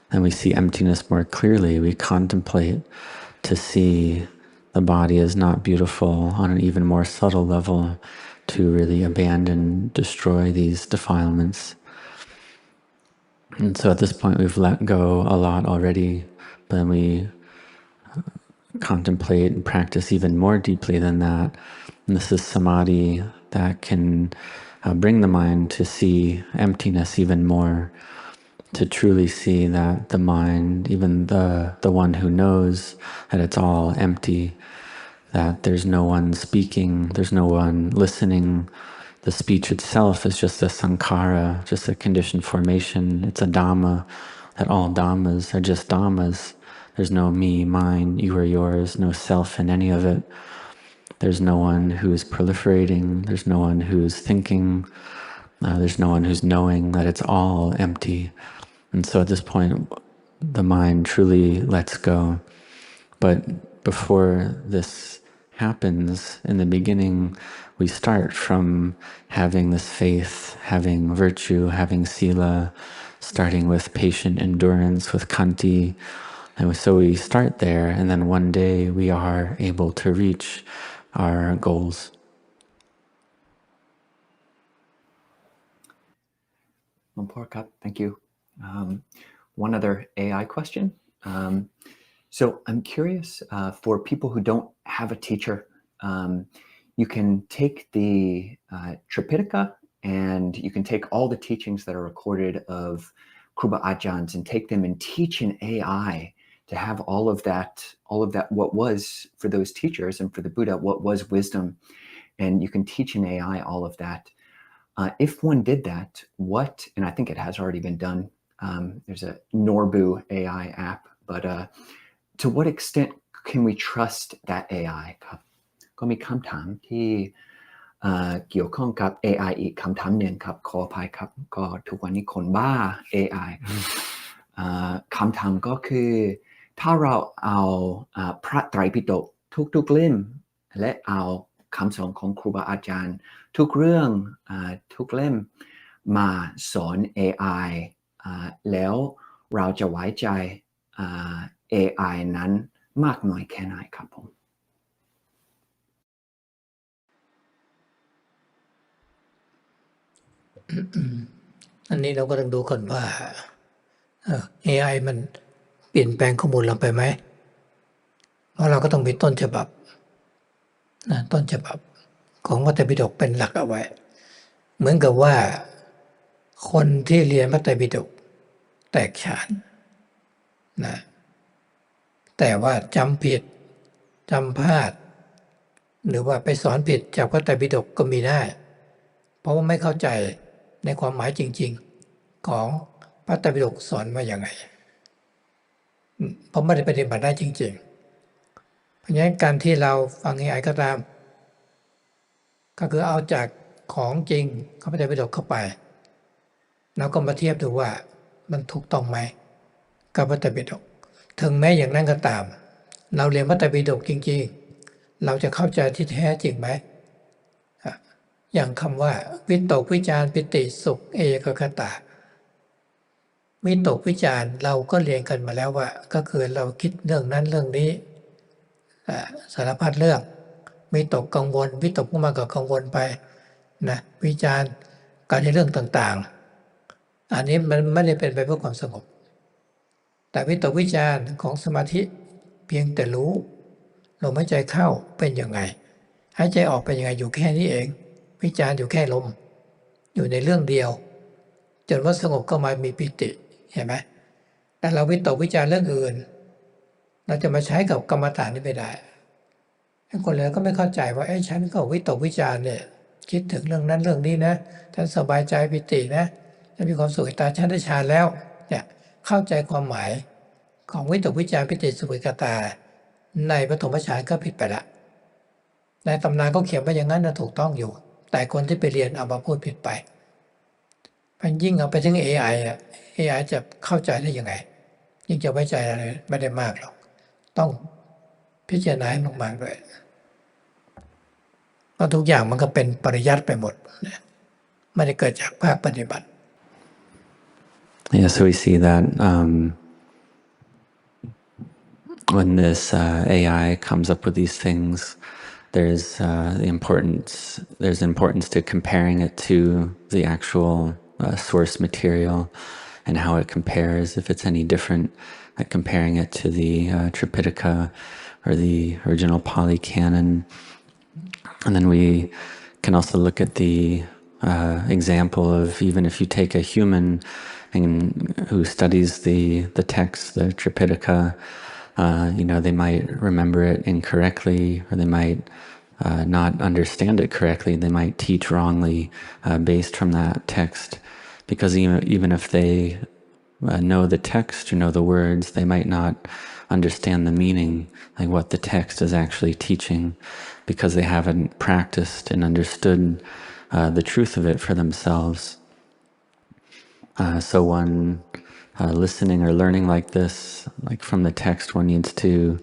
And we see emptiness more clearly. We contemplate to see the body as not beautiful on an even more subtle level, to really abandon, destroy these defilements. And so at this point we've let go a lot already, but then we contemplate and practice even more deeply than that. And this is samadhi that can bring the mind to see emptiness even more, to truly see that the mind, even the one who knows that it's all empty, that there's no one speaking, there's no one listening. The speech itself is just a sankhara, just a conditioned formation. It's a dhamma, that all dhammas are just dhammas. There's no me, mine, you or yours, no self in any of it. There's no one who's proliferating. There's no one who's thinking. There's no one who's knowing, that it's all empty. And so at this point, the mind truly lets go. But before this happens, in the beginning, we start from having this faith, having virtue, having sila, starting with patient endurance, with khanti. And so we start there, and then one day we are able to reach our goals. Luang Por Cup, thank you. One other AI question. So I'm curious, for people who don't have a teacher, you can take the Tripitaka and you can take all the teachings that are recorded of Kruba Ajahns and take them and teach an AI to have all of that, what was for those teachers and for the Buddha, what was wisdom. And you can teach an AI all of that. If one did that, and I think it has already been done, there's a Norbu AI app, but to what extent can we trust that AI ครับก็มีคำถามที่เกี่ยวข้องกับ AI อีกคำถามหนึ่งครับขออภัยครับก็ทุกวันนี้คนบ้า AI คำถามก็คือถ้าเราเอาพระไตรปิฎกทุกๆเล่มและเอาคำสอนของครูบาอาจารย์ทุกเรื่องทุกเล่มมาสอน AI แล้วเราจะไว้ใจAI นั้นมากน้อยแค่ไหนครับผม อันนี้เราก็ต้องดูก่อนว่าAI มันเปลี่ยนแปลงข้อมูลเราไปไหมเพราะเราก็ต้องมีต้นฉบับต้นฉบับของพระไตรปิฎกเป็นหลักเอาไว้เหมือนกับว่าคนที่เรียนพระไตรปิฎกแตกฉานนะแต่ว่าจำผิดจำพลาดหรือว่าไปสอนผิดจากพระไตรปิฎกก็มีได้เพราะว่าไม่เข้าใจในความหมายจริงๆของพระไตรปิฎกสอนว่าอย่างไงเพราะไม่ได้ปฏิบัติได้จริงๆเพราะฉะนั้นการที่เราฟังAIก็ตามก็คือเอาจากของจริงของพระไตรปิฎกเข้าไปแล้วก็มาเทียบดูว่ามันถูกต้องไหมกับพระไตรปิฎกถึงแม้อย่างนั้นก็ตามเราเรียนพระไตรปิฎกจริงๆเราจะเข้าใจที่แท้จริงไหมอย่างคำว่าวิตกวิจารปิติสุขเอกคตาวิตกวิจารเราก็เรียนกันมาแล้วว่าก็คือเราคิดเรื่องนั้นเรื่องนี้สารพัดเรื่องวิตกกังวลวิตกมากกว่ากังวลไปนะวิจารการในเรื่องต่างๆอันนี้มันไม่ได้เป็นไปเพื่อความสงบแต่วิตกวิจารของสมาธิเพียงแต่รู้ลมหายใจเข้าเป็นยังไงหายใจออกเป็นยังไงอยู่แค่นี้เองวิจารอยู่แค่ลมอยู่ในเรื่องเดียวจนว่าสงบก็มามีปิติเห็นไหมแต่เราวิตกวิจารเรื่องอื่นเราจะมาใช้กับกรรมฐานนี่ไม่ได้คนเลยก็ไม่เข้าใจว่าฉันก็วิตกวิจารเนี่ยคิดถึงเรื่องนั้นเรื่องนี้นะฉันสบายใจปิตินะฉันมีความสุขตาฉันได้ฌานแล้วเนี่ยเข้าใจความหมายของวิตกวิจารปิติสุขเอกตาในปฐมฌานก็ผิดไปละในตำนานก็เขียนว่าอย่างนั้นนะถูกต้องอยู่แต่คนที่ไปเรียนเอามาพูดผิดไปมันยิ่งเอาไปถึง AI AI จะเข้าใจได้ยังไงยิ่งจะไว้ใจอะไรไม่ได้มากหรอกต้องพิจารณาให้มากๆด้วยเพราะทุกอย่างมันก็เป็นปริยัติไปหมดไม่ได้เกิดจากภาคปฏิบัติ Yeah, so we see that when this AI comes up with these things, there's importance to comparing it to the actual source material and how it compares, if it's any different, like comparing it to the Tripitaka or the original Pali Canon. And then we can also look at the example of even if you take a human who studies the text, the Tripitaka, they might remember it incorrectly, or they might not understand it correctly. They might teach wrongly based from that text, because even if they know the text or know the words, they might not understand the meaning, like what the text is actually teaching, because they haven't practiced and understood the truth of it for themselves. So one listening or learning like this, like from the text, one needs to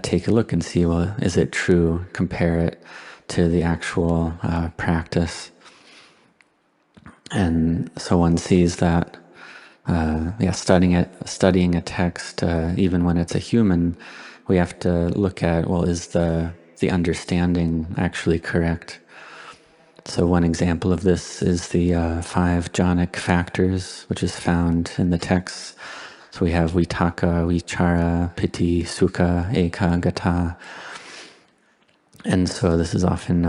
take a look and see, well, is it true? Compare it to the actual practice. And so one sees that, studying a text, even when it's a human, we have to look at, well, is the understanding actually correct? So one example of this is the 5 jhanic factors, which is found in the text. So we have vitaka, vichara, piti, sukha, ekagata. And so this is often,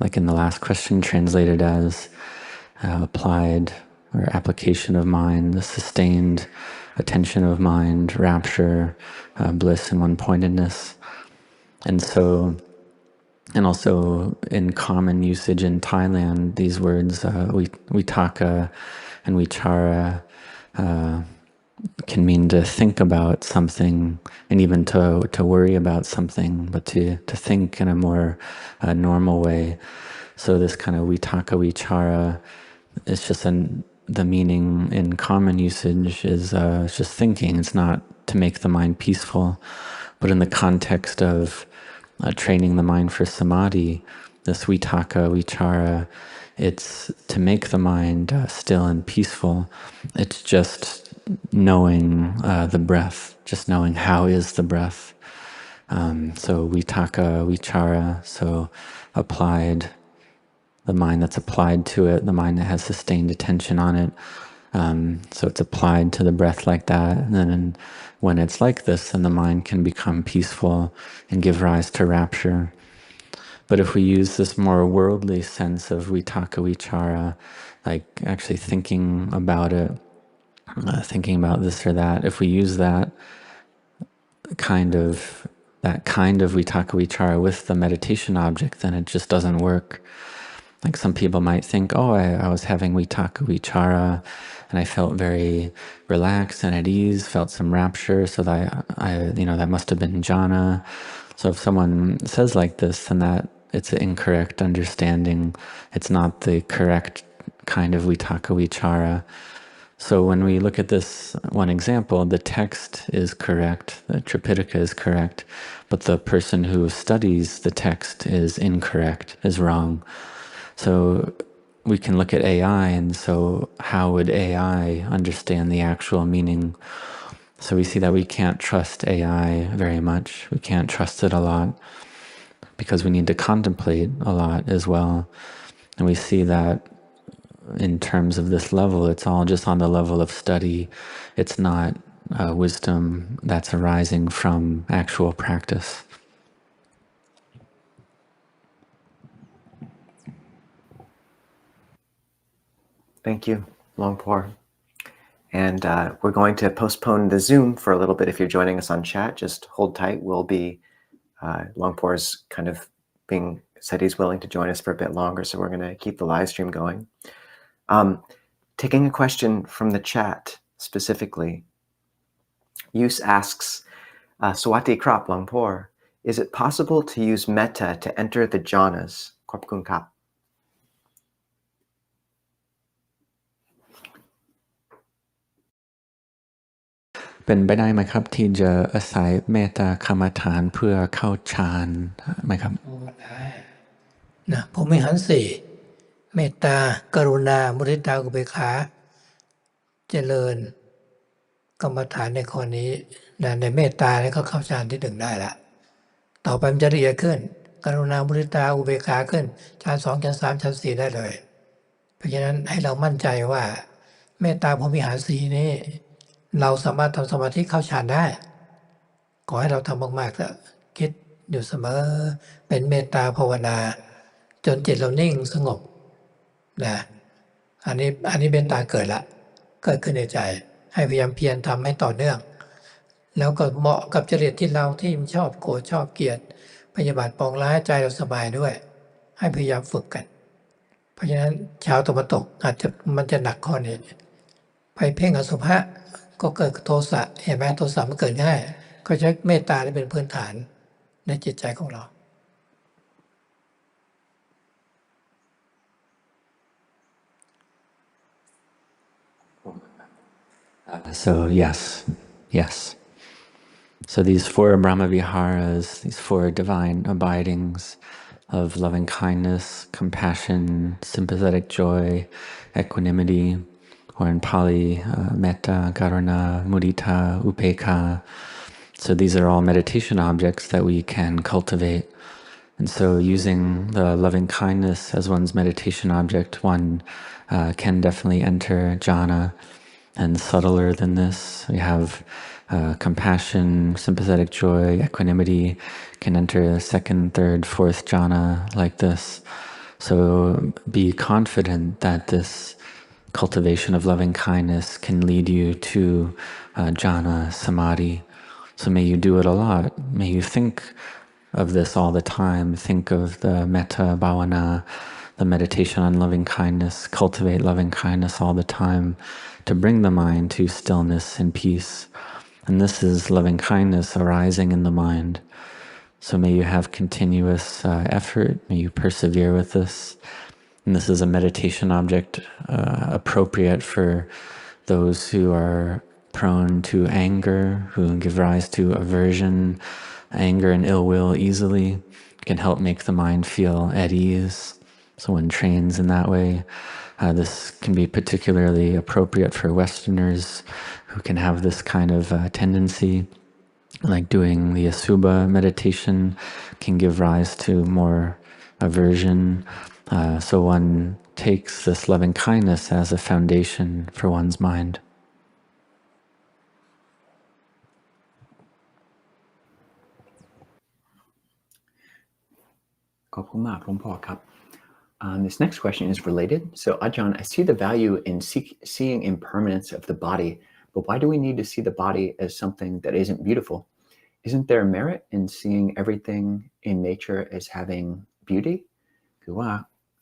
like in the last question, translated as applied or application of mind, the sustained attention of mind, rapture, bliss, and one-pointedness. And so, and also in common usage in Thailand, these words, vitaka and vichara, can mean to think about something and even to worry about something, but to think in a more normal way. So this kind of vitaka, vichara, it's just the meaning in common usage is it's just thinking. It's not to make the mind peaceful, but in the context of training the mind for samadhi, this vitaka, vichara, it's to make the mind still and peaceful. It's just knowing the breath, just knowing how is the breath. So vitaka, vichara, so applied, the mind that's applied to it, the mind that has sustained attention on it. So it's applied to the breath like that. And then when it's like this, then the mind can become peaceful and give rise to rapture. But if we use this more worldly sense of vitaka, vichara, like actually thinking about it, thinking about this or that, if we use that kind of vitaka, vichara with the meditation object, then it just doesn't work. Like some people might think, oh, I was having vitaka, vichara, and I felt very relaxed and at ease, felt some rapture, so that that must have been jhana. So if someone says like this, then that it's an incorrect understanding. It's not the correct kind of vitaka, vichara. So when we look at this one example, the text is correct, the Tripitaka is correct, but the person who studies the text is incorrect, is wrong. So we can look at AI, and so how would AI understand the actual meaning? So we see that we can't trust AI very much. We can't trust it a lot because we need to contemplate a lot as well. And we see that in terms of this level, it's all just on the level of study. It's not wisdom that's arising from actual practice. Thank you, Luang Por. And we're going to postpone the Zoom for a little bit. If you're joining us on chat, just hold tight. We'll be, Luang Por's kind of said he's willing to join us for a bit longer, so we're going to keep the live stream going. Taking a question from the chat specifically, Yus asks, Swati Krap Luang Por, is it possible to use metta to enter the jhanas? Korp kun kap. เป็นไปได้ไหมครับที่จะอาศัยเมตตากรรมฐานเพื่อเข้าฌานไหมครับ ได้นะผมมีหันสี่เมตตากรุณามุทิตาอุเบกขาเจริญกรรมฐานในข้อนี้นะในเมตตาเนี่ยก็เข้าฌานที่1ได้ละต่อไปมันจะละเอียดขึ้นกรุณามุทิตาอุเบกขาขึ้นฌาน2ฌาน3ฌาน4ได้เลยเพราะฉะนั้นให้เรามั่นใจว่าเมตตาพรหมวิหาร4นี้เราสามารถทำสมาธิเข้าฌานได้ขอให้เราทำมากๆเถอะคิดอยู่เสมอเป็นเมตตาภาวนาจนจิตเรานิ่งสงบนะอันนี้เป็นตาเกิดละเกิดขึ้นในใจให้พยายามเพียรทำให้ต่อเนื่องแล้วก็เหมาะกับจริตที่เราที่ชอบโกรธชอบเกลียดพยาบาทปองร้ายใจเราสบายด้วยให้พยายามฝึกกันเพราะฉะนั้นชาวตะวันตกอาจจะมันจะหนักข้อนี้เพ ไปเพ่งอสุภะก็เกิดโทสะเห็นไหมโทสะมันเกิดง่ายก็ใช้เมตตาเป็นพื้นฐานในจิตใจของเรา So yes. So these 4 Brahmaviharas, these 4 divine abidings of loving kindness, compassion, sympathetic joy, equanimity, or in Pali, metta, karuna, mudita, upekkha. So these are all meditation objects that we can cultivate. And so using the loving kindness as one's meditation object, one can definitely enter jhana. And subtler than this, we have compassion, sympathetic joy, equanimity can enter 2nd, 3rd, 4th jhana like this. So be confident that this cultivation of loving kindness can lead you to jhana, samadhi. So may you do it a lot. May you think of this all the time. Think of the metta bhavana, the meditation on loving kindness, cultivate loving kindness all the time to bring the mind to stillness and peace. And this is loving kindness arising in the mind. So may you have continuous effort, may you persevere with this. And this is a meditation object appropriate for those who are prone to anger, who give rise to aversion. Anger and ill will easily can help make the mind feel at ease. So one trains in that way. This can be particularly appropriate for Westerners who can have this kind of tendency. Like doing the Asubha meditation can give rise to more aversion. So one takes this loving kindness as a foundation for one's mind. This next question is related. So Ajahn, I see the value in seeing impermanence of the body, but why do we need to see the body as something that isn't beautiful? Isn't there merit in seeing everything in nature as having beauty? คือว่า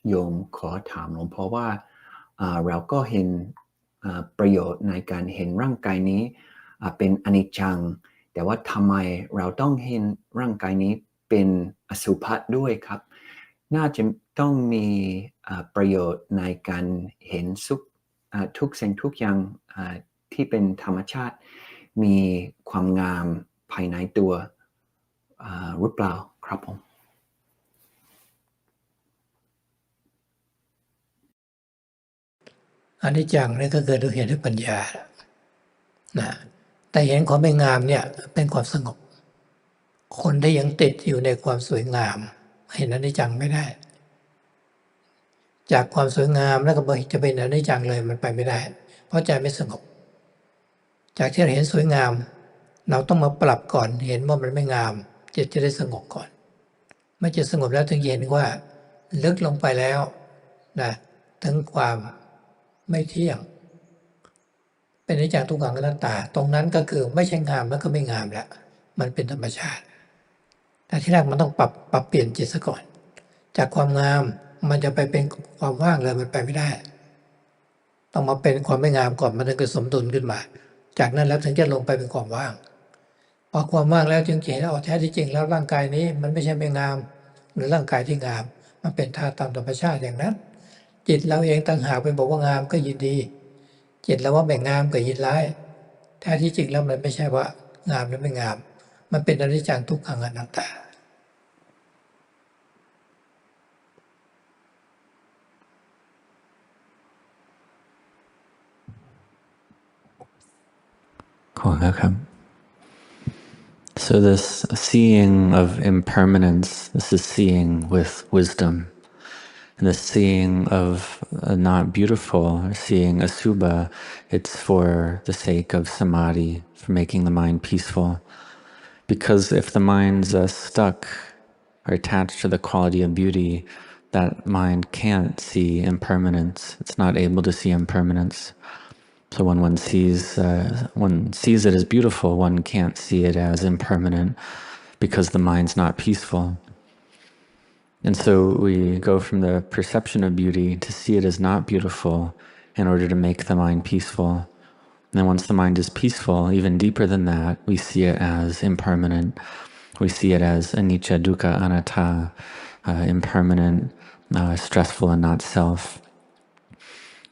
โยมขอถามหลวงพ่อว่าเราก็เห็นประโยชน์ในการเห็นร่างกายนี้เป็นอนิจจังแต่ว่าทำไมเราต้องเห็นร่างกายนี้เป็นอสุภะด้วยครับน่าจะต้องมีประโยชน์ในการเห็นทุกสิ่งทุกอย่างที่เป็นธรรมชาติมีความงามภายในตัวหรือเปล่าครับผมอนิจจังนี่ก็เกิดด้วยเหตุด้วยปัญญานะแต่เห็นความไม่งามเนี่ยเป็นความสงบคนที่ยังติดอยู่ในความสวยงามเห็นอนิจจังไม่ได้จากความสวยงามแล้วก็จะเป็นอนิจจังเลยมันไปไม่ได้เพราะใจไม่สงบจากที่เราเห็นสวยงามเราต้องมาปรับก่อนเห็นว่ามันไม่งามจิตจะได้สงบก่อนเมื่อจิตสงบแล้วถึงเห็นว่าลึกลงไปแล้วนะถึงความไม่เที่ยงเป็นอนิจจังทุกขังอนัตตาตรงนั้นก็คือไม่ใช่งามแล้วก็ไม่งามแล้วมันเป็นธรรมชาติแต่ที่แรกมันต้องปรับเปลี่ยนจิตซะก่อนจากความงามมันจะไปเป็นความว่างเลยมันไปไม่ได้ต้องมาเป็นความไม่งามก่อนมันถึงจะสมดุลขึ้นมาจากนั้นแล้วถึงจะลงไปเป็นความว่างพอความว่างแล้วจึงเห็นแท้ที่จริงแล้วร่างกายนี้มันไม่ใช่ไม่งามหรือร่างกายที่งามมันเป็นธาตุตามธรรมชาติอย่างนั้นจิตเราเองต่างหากไปบอกว่างามก็ยินดีจิตเราว่าไม่งามก็ยินร้ายแท้ที่จริงแล้วมันไม่ใช่ว่างามหรือไม่งามมันเป็นอนิจจังทุกขังอนัตตาSo this seeing of impermanence, this is seeing with wisdom. And the seeing of not beautiful, or seeing asubha, it's for the sake of samadhi, for making the mind peaceful. Because if the mind's stuck or attached to the quality of beauty, that mind can't see impermanence. It's not able to see impermanence. So when one sees it as beautiful, one can't see it as impermanent because the mind's not peaceful. And so we go from the perception of beauty to see it as not beautiful in order to make the mind peaceful. And then once the mind is peaceful, even deeper than that, we see it as impermanent. We see it as anicca, dukkha, anatta, impermanent, stressful and not self.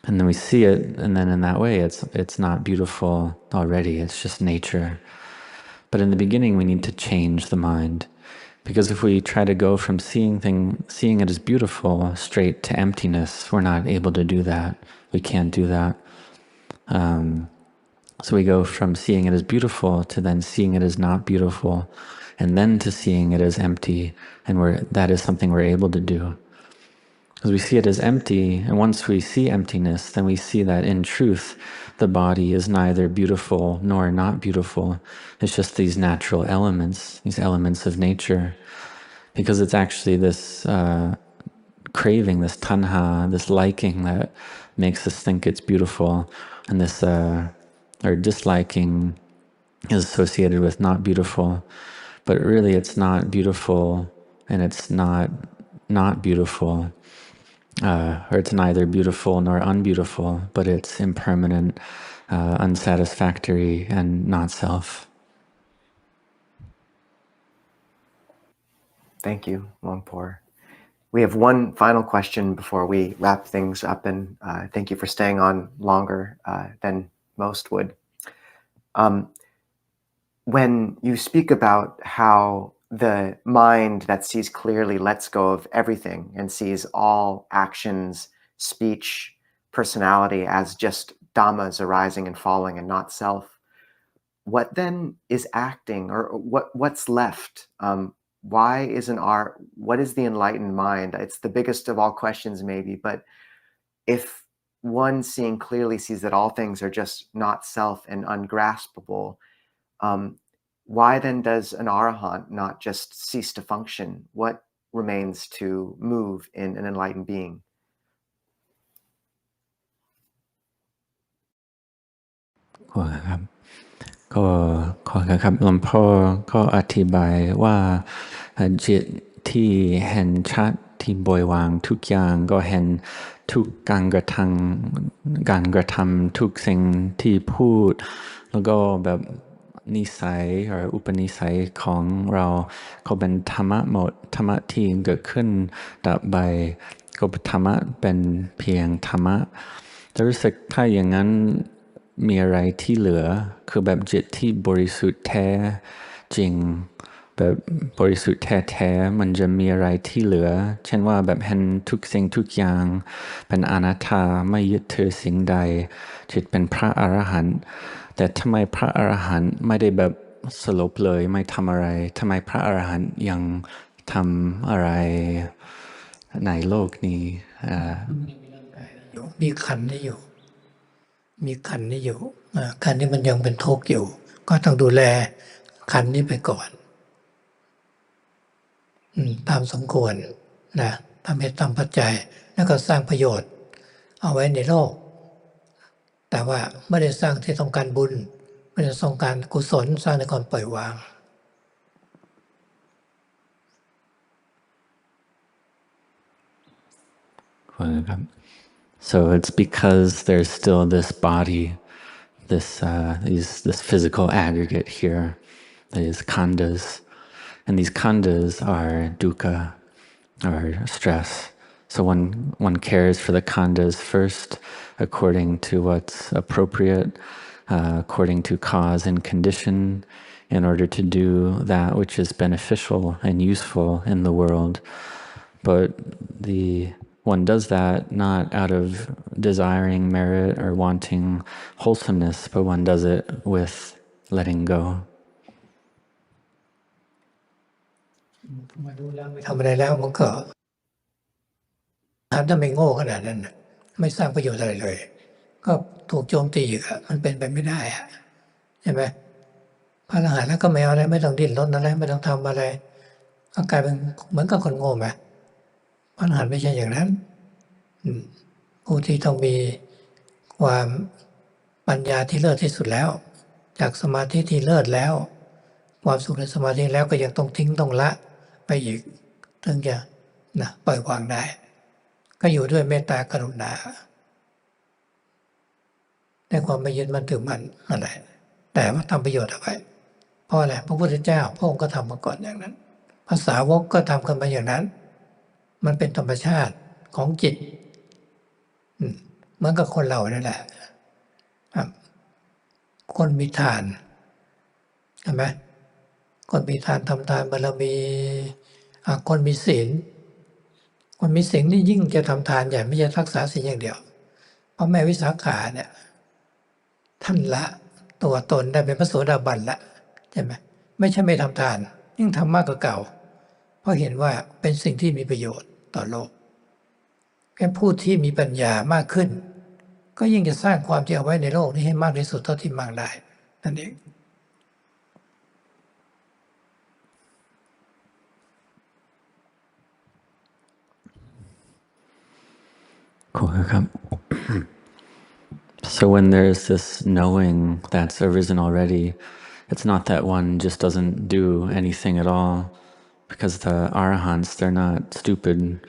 And then we see it, and then in that way, it's not beautiful already. It's just nature. But in the beginning, we need to change the mind, because if we try to go from seeing it as beautiful straight to emptiness, we're not able to do that. We can't do that. So we go from seeing it as beautiful to then seeing it as not beautiful, and then to seeing it as empty, and that is something we're able to do. Because we see it as empty, and once we see emptiness, then we see that in truth, the body is neither beautiful nor not beautiful. It's just these natural elements, these elements of nature. Because it's actually this craving, this tanha, this liking that makes us think it's beautiful, and this or disliking is associated with not beautiful. But really it's not beautiful, and it's not beautiful. Or it's neither beautiful nor unbeautiful, but it's impermanent, unsatisfactory, and not self. Thank you, Luang Por. We have one final question before we wrap things up, and thank you for staying on longer than most would. When you speak about how the mind that sees clearly lets go of everything and sees all actions, speech, personality as just dhammas arising and falling and not self, what then is acting, or what's left? What is the enlightened mind? It's the biggest of all questions maybe, but if one seeing clearly sees that all things are just not self and ungraspable, why then does an arahant not just cease to function? What remains to move in an enlightened being? Wow. ก็ขอครับหลวงพ่อก็อธิบายว่าจิตที่เห็นชัดที่ปล่อยวางทุกอย่างก็เห็นทุกการกระทำทุกสิ่งที่พูดแล้วก็แบบนิสัยหรืออุปนิสัยของเราก็เป็นธรรมะหมดธรรมะที่เกิดขึ้นดับไปก็ธรรมะเป็นเพียงธรรมะแต่รู้สึกถ้าอย่างนั้นมีอะไรที่เหลือคือแบบจิตที่บริสุทธิ์แท้จริงแบบบริสุทธิ์แท้ๆมันจะมีอะไรที่เหลือเช่นว่าแบบเห็นทุกสิ่งทุกอย่างเป็นอนัตตาไม่ยึดถือสิ่งใดจิตเป็นพระอรหันต์แต่ทำไมพระอรหันต์ไม่ได้แบบสลบเลยไม่ทำอะไรทำไมพระอรหันต์ยังทำอะไรในโลกนี้มีขันธ์นี้อยู่มีขันธ์นี้อยู่ขันธ์นี้มันยังเป็นทุกข์อยู่ก็ต้องดูแลขันธ์นี้ไปก่อนตามสมควรนะทำเหตุตามปัจจัยแล้วก็สร้างประโยชน์เอาไว้ในโลกแต่ว่าไม่ได้สร้างที่ต้องการบุญไม่ได้ต้องการกุศลสร้างในความปล่อยวาง So it's because there's still this body, this physical aggregate here, these khandhas, and these khandhas are dukkha, or stress. So one cares for the khandhas first, according to what's appropriate, according to cause and condition, in order to do that which is beneficial and useful in the world. But one does that not out of desiring merit or wanting wholesomeness, but one does it with letting go. มาดูแล้วไม่ทำอะไรแล้วมันก็ถ้าไม่โง่ขนาดนั้นไม่สร้างประโยชน์อะไรเลยก็ถูกโจมตีอีกมันเป็นไปไม่ได้ใช่ไหมพระอรหันต์แล้วก็ไม่เอาอะไรไม่ต้องดิ้นรนอะไรไม่ต้องทำอะไรก็กลายเป็นเหมือนกับคนโง่ไหมพระอรหันต์ไม่ใช่อย่างนั้นผู้ที่ต้องมีความปัญญาที่เลิศที่สุดแล้วจากสมาธิที่เลิศแล้วความสุขในสมาธิแล้วก็ยังต้องทิ้งต้องละไปอีกถึงจะปล่อยวางได้ก็อยู่ด้วยเมตตากรุณาใน ในความไม่ยึดมั่นถือมั่นอะไรแต่ว่าทำประโยชน์เอาไว้เพราะอะไรพระพุทธเจ้าพระองค์ก็ทำมาก่อนอย่างนั้นภาษาวกก็ทำกันมาอย่างนั้นมันเป็นธรรมชาติของจิตเหมือนกับคนเรานั่นแหละคนมีทานเห็นไหมคนมีทานทำทานบารมีคนมีศีลคนมีศีลนี่ยิ่งจะทำทานใหญ่ไม่ใช่รักษาศีลอย่างเดียวเพราะแม่วิสาขาเนี่ยท่านละตัวตนได้เป็นพระโสดาบันละใช่ไหมไม่ใช่ไม่ทำทานยิ่งทำมากกว่าเก่าเพราะเห็นว่าเป็นสิ่งที่มีประโยชน์ต่อโลกแค่ผู้ที่มีปัญญามากขึ้นก็ยิ่งจะสร้างความที่เอาไว้ในโลกนี้ให้มากที่สุดเท่าที่มากได้นั่นเองCool. So when there's this knowing that's arisen already, it's not that one just doesn't do anything at all, because the arahants, they're not stupid.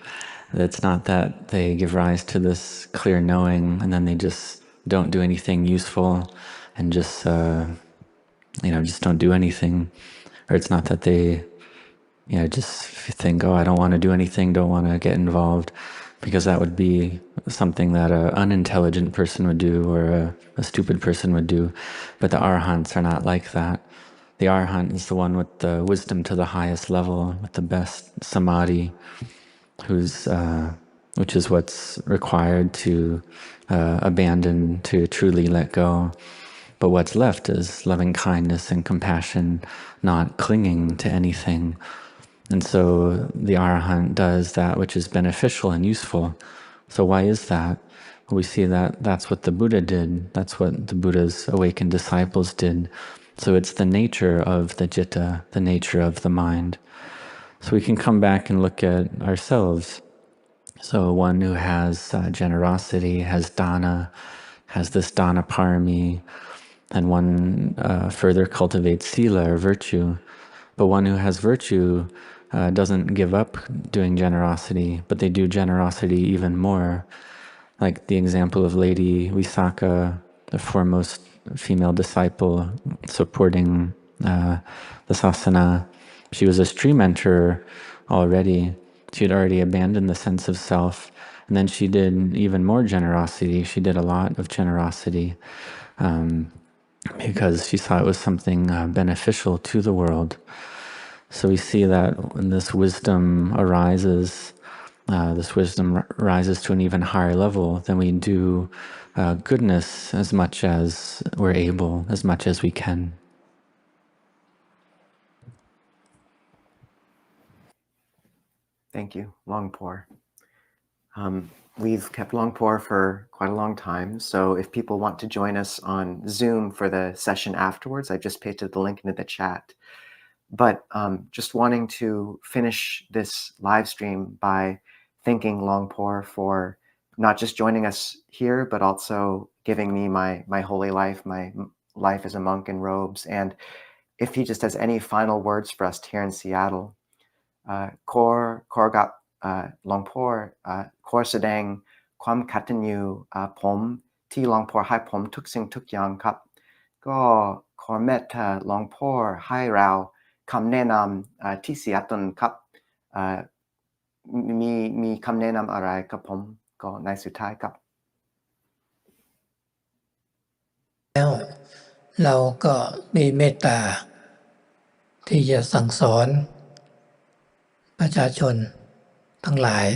It's not that they give rise to this clear knowing and then they just don't do anything useful and just don't do anything. Or it's not that they just think, oh, I don't want to do anything, don't want to get involved, because that would be something that an unintelligent person would do or a stupid person would do. But the arahants are not like that. The arahant is the one with the wisdom to the highest level, with the best samadhi, which is what's required to abandon, to truly let go. But what's left is loving kindness and compassion, not clinging to anything. And so the arahant does that which is beneficial and useful. So why is that? Well, we see that that's what the Buddha did. That's what the Buddha's awakened disciples did. So it's the nature of the citta, the nature of the mind. So we can come back and look at ourselves. So one who has generosity, has dana, has this dana parami, and one further cultivates sila or virtue. But one who has virtue doesn't give up doing generosity, but they do generosity even more. Like the example of Lady Visakha, the foremost female disciple supporting the sasana. She was a stream enterer already. She had already abandoned the sense of self. And then she did even more generosity. She did a lot of generosity because she saw it was something beneficial to the world. So we see that when this wisdom arises, to an even higher level, then we do goodness as much as we're able, as much as we can. Thank you, Luang Por. We've kept Luang Por for quite a long time, so if people want to join us on Zoom for the session afterwards, I've just pasted the link into the chat. But just wanting to finish this live stream by thanking Luang Por for not just joining us here, but also giving me my holy life, my life as a monk in robes. And if he just has any final words for us here in Seattle, Kor got Luang Por, Kor Sedang, Kwam Katanyu, Pom, Ti Luang Por Hai Pom Tuk Sing Tuk Yang Kap, Go Kor Metta Luang Por Hai Rao, คำแนะนำที่เสียต้นครับมีคำแนะนำอะไรกับผมก็ในสุดท้ายครับแล้วเราก็มีเมตตาที่จะสั่งสอนประชาชนทั้งหลาย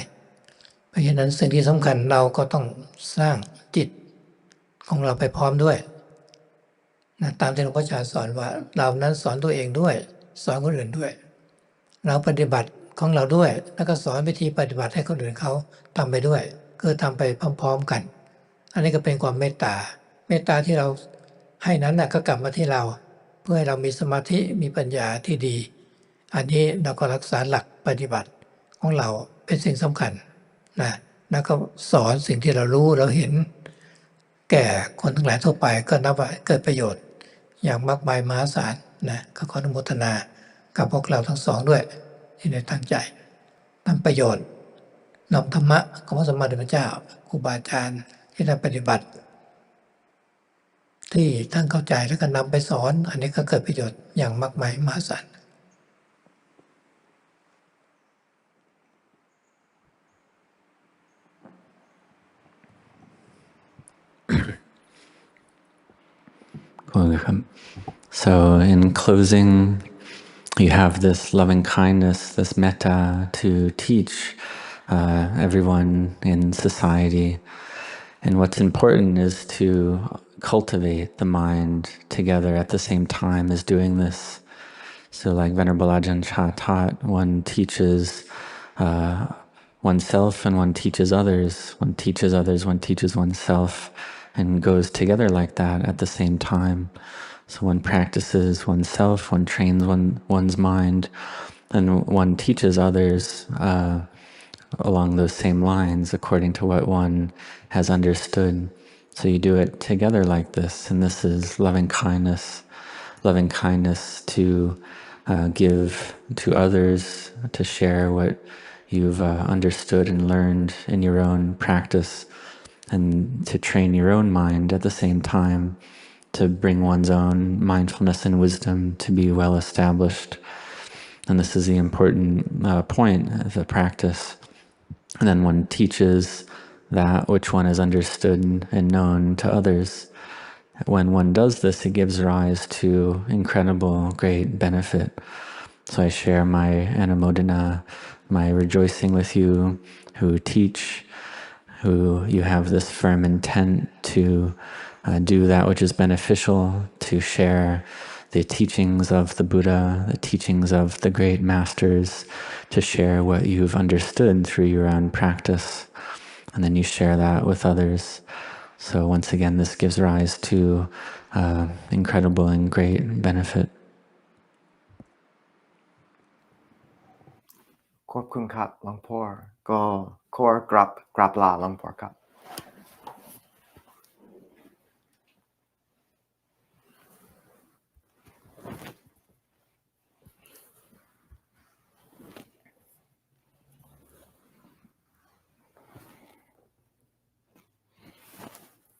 เพราะฉะนั้นสิ่งที่สำคัญเราก็ต้องสร้างจิตของเราไปพร้อมด้วยนะตามที่หลวงพ่อชาสอนว่าเรานั้นสอนตัวเองด้วยสอนคนอื่นด้วยเราปฏิบัติของเราด้วยแล้วก็สอนวิธีปฏิบัติให้คนอื่นเขาทำไปด้วยคือทำไปพร้อมๆกันอันนี้ก็เป็นความเมตตาที่เราให้นั้นนะก็กลับมาที่เราเพื่อให้เรามีสมาธิมีปัญญาที่ดีอันนี้เราก็รักษาหลักปฏิบัติของเราเป็นสิ่งสำคัญนะแล้วก็สอนสิ่งที่เรารู้เราเห็นแก่คนทั้งหลายทั่วไปก็นับว่าเกิดประโยชน์อย่างมากมายมหาศาลนะก็ขออนุโมทนากับพวกเราทั้งสองด้วยที่ได้ตั้งใจทำประโยชน์นำธรรมะของพระสัมมาสัมพุทธเจ้าครูบาอาจารย์ที่ได้ปฏิบัติ ที่ท่านเข้าใจแล้วก็นำไปสอนอันนี้ก็เกิดประโยชน์อย่างมากมายมหาศาล So in closing, you have this loving kindness, this metta to teach everyone in society. And what's important is to cultivate the mind together at the same time as doing this. So like Venerable Ajahn Chah taught, one teaches oneself and one teaches others. One teaches others, one teaches oneself, and goes together like that at the same time. So one practices oneself, one trains one's mind, and one teaches others along those same lines according to what one has understood. So you do it together like this, and this is loving kindness to give to others, to share what you've understood and learned in your own practice, and to train your own mind at the same time, to bring one's own mindfulness and wisdom to be well established. And this is the important point of the practice. And then one teaches that which one has understood and known to others. When one does this, it gives rise to incredible, great benefit. So I share my anumodana, my rejoicing with you who teach, who you have this firm intent to do that which is beneficial, to share the teachings of the Buddha, the teachings of the great masters, to share what you've understood through your own practice, and then you share that with others. So once again, this gives rise to incredible and great benefit. ขอบคุณครับหลวงพ่อก็ขอกราบลาหลวงพ่อครับ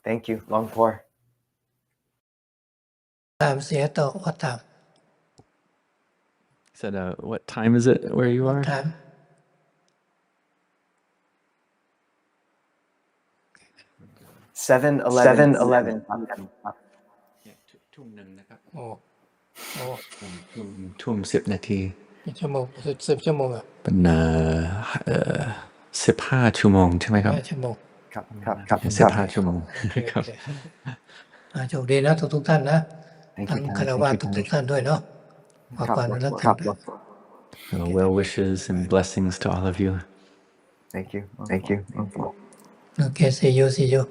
Thank you, Luang Por. ตามเสียต่อวัดตาม Said, what time is it where you are? ตาม 7:11 โอ้ ทุ่ม 10 นาที กี่ชั่วโมง10 ชั่วโมงอ่ะ เป็น15 ชั่วโมงใช่ไหมครับ 5 ชั่วโมง ครับ 15 ชั่วโมงครับ โชคดีนะทุกท่านนะทั้งคารวะทุกท่านด้วยเนาะขอความรักกันด้วย Well wishes and blessings to all of you. Thank you. Okay, see you.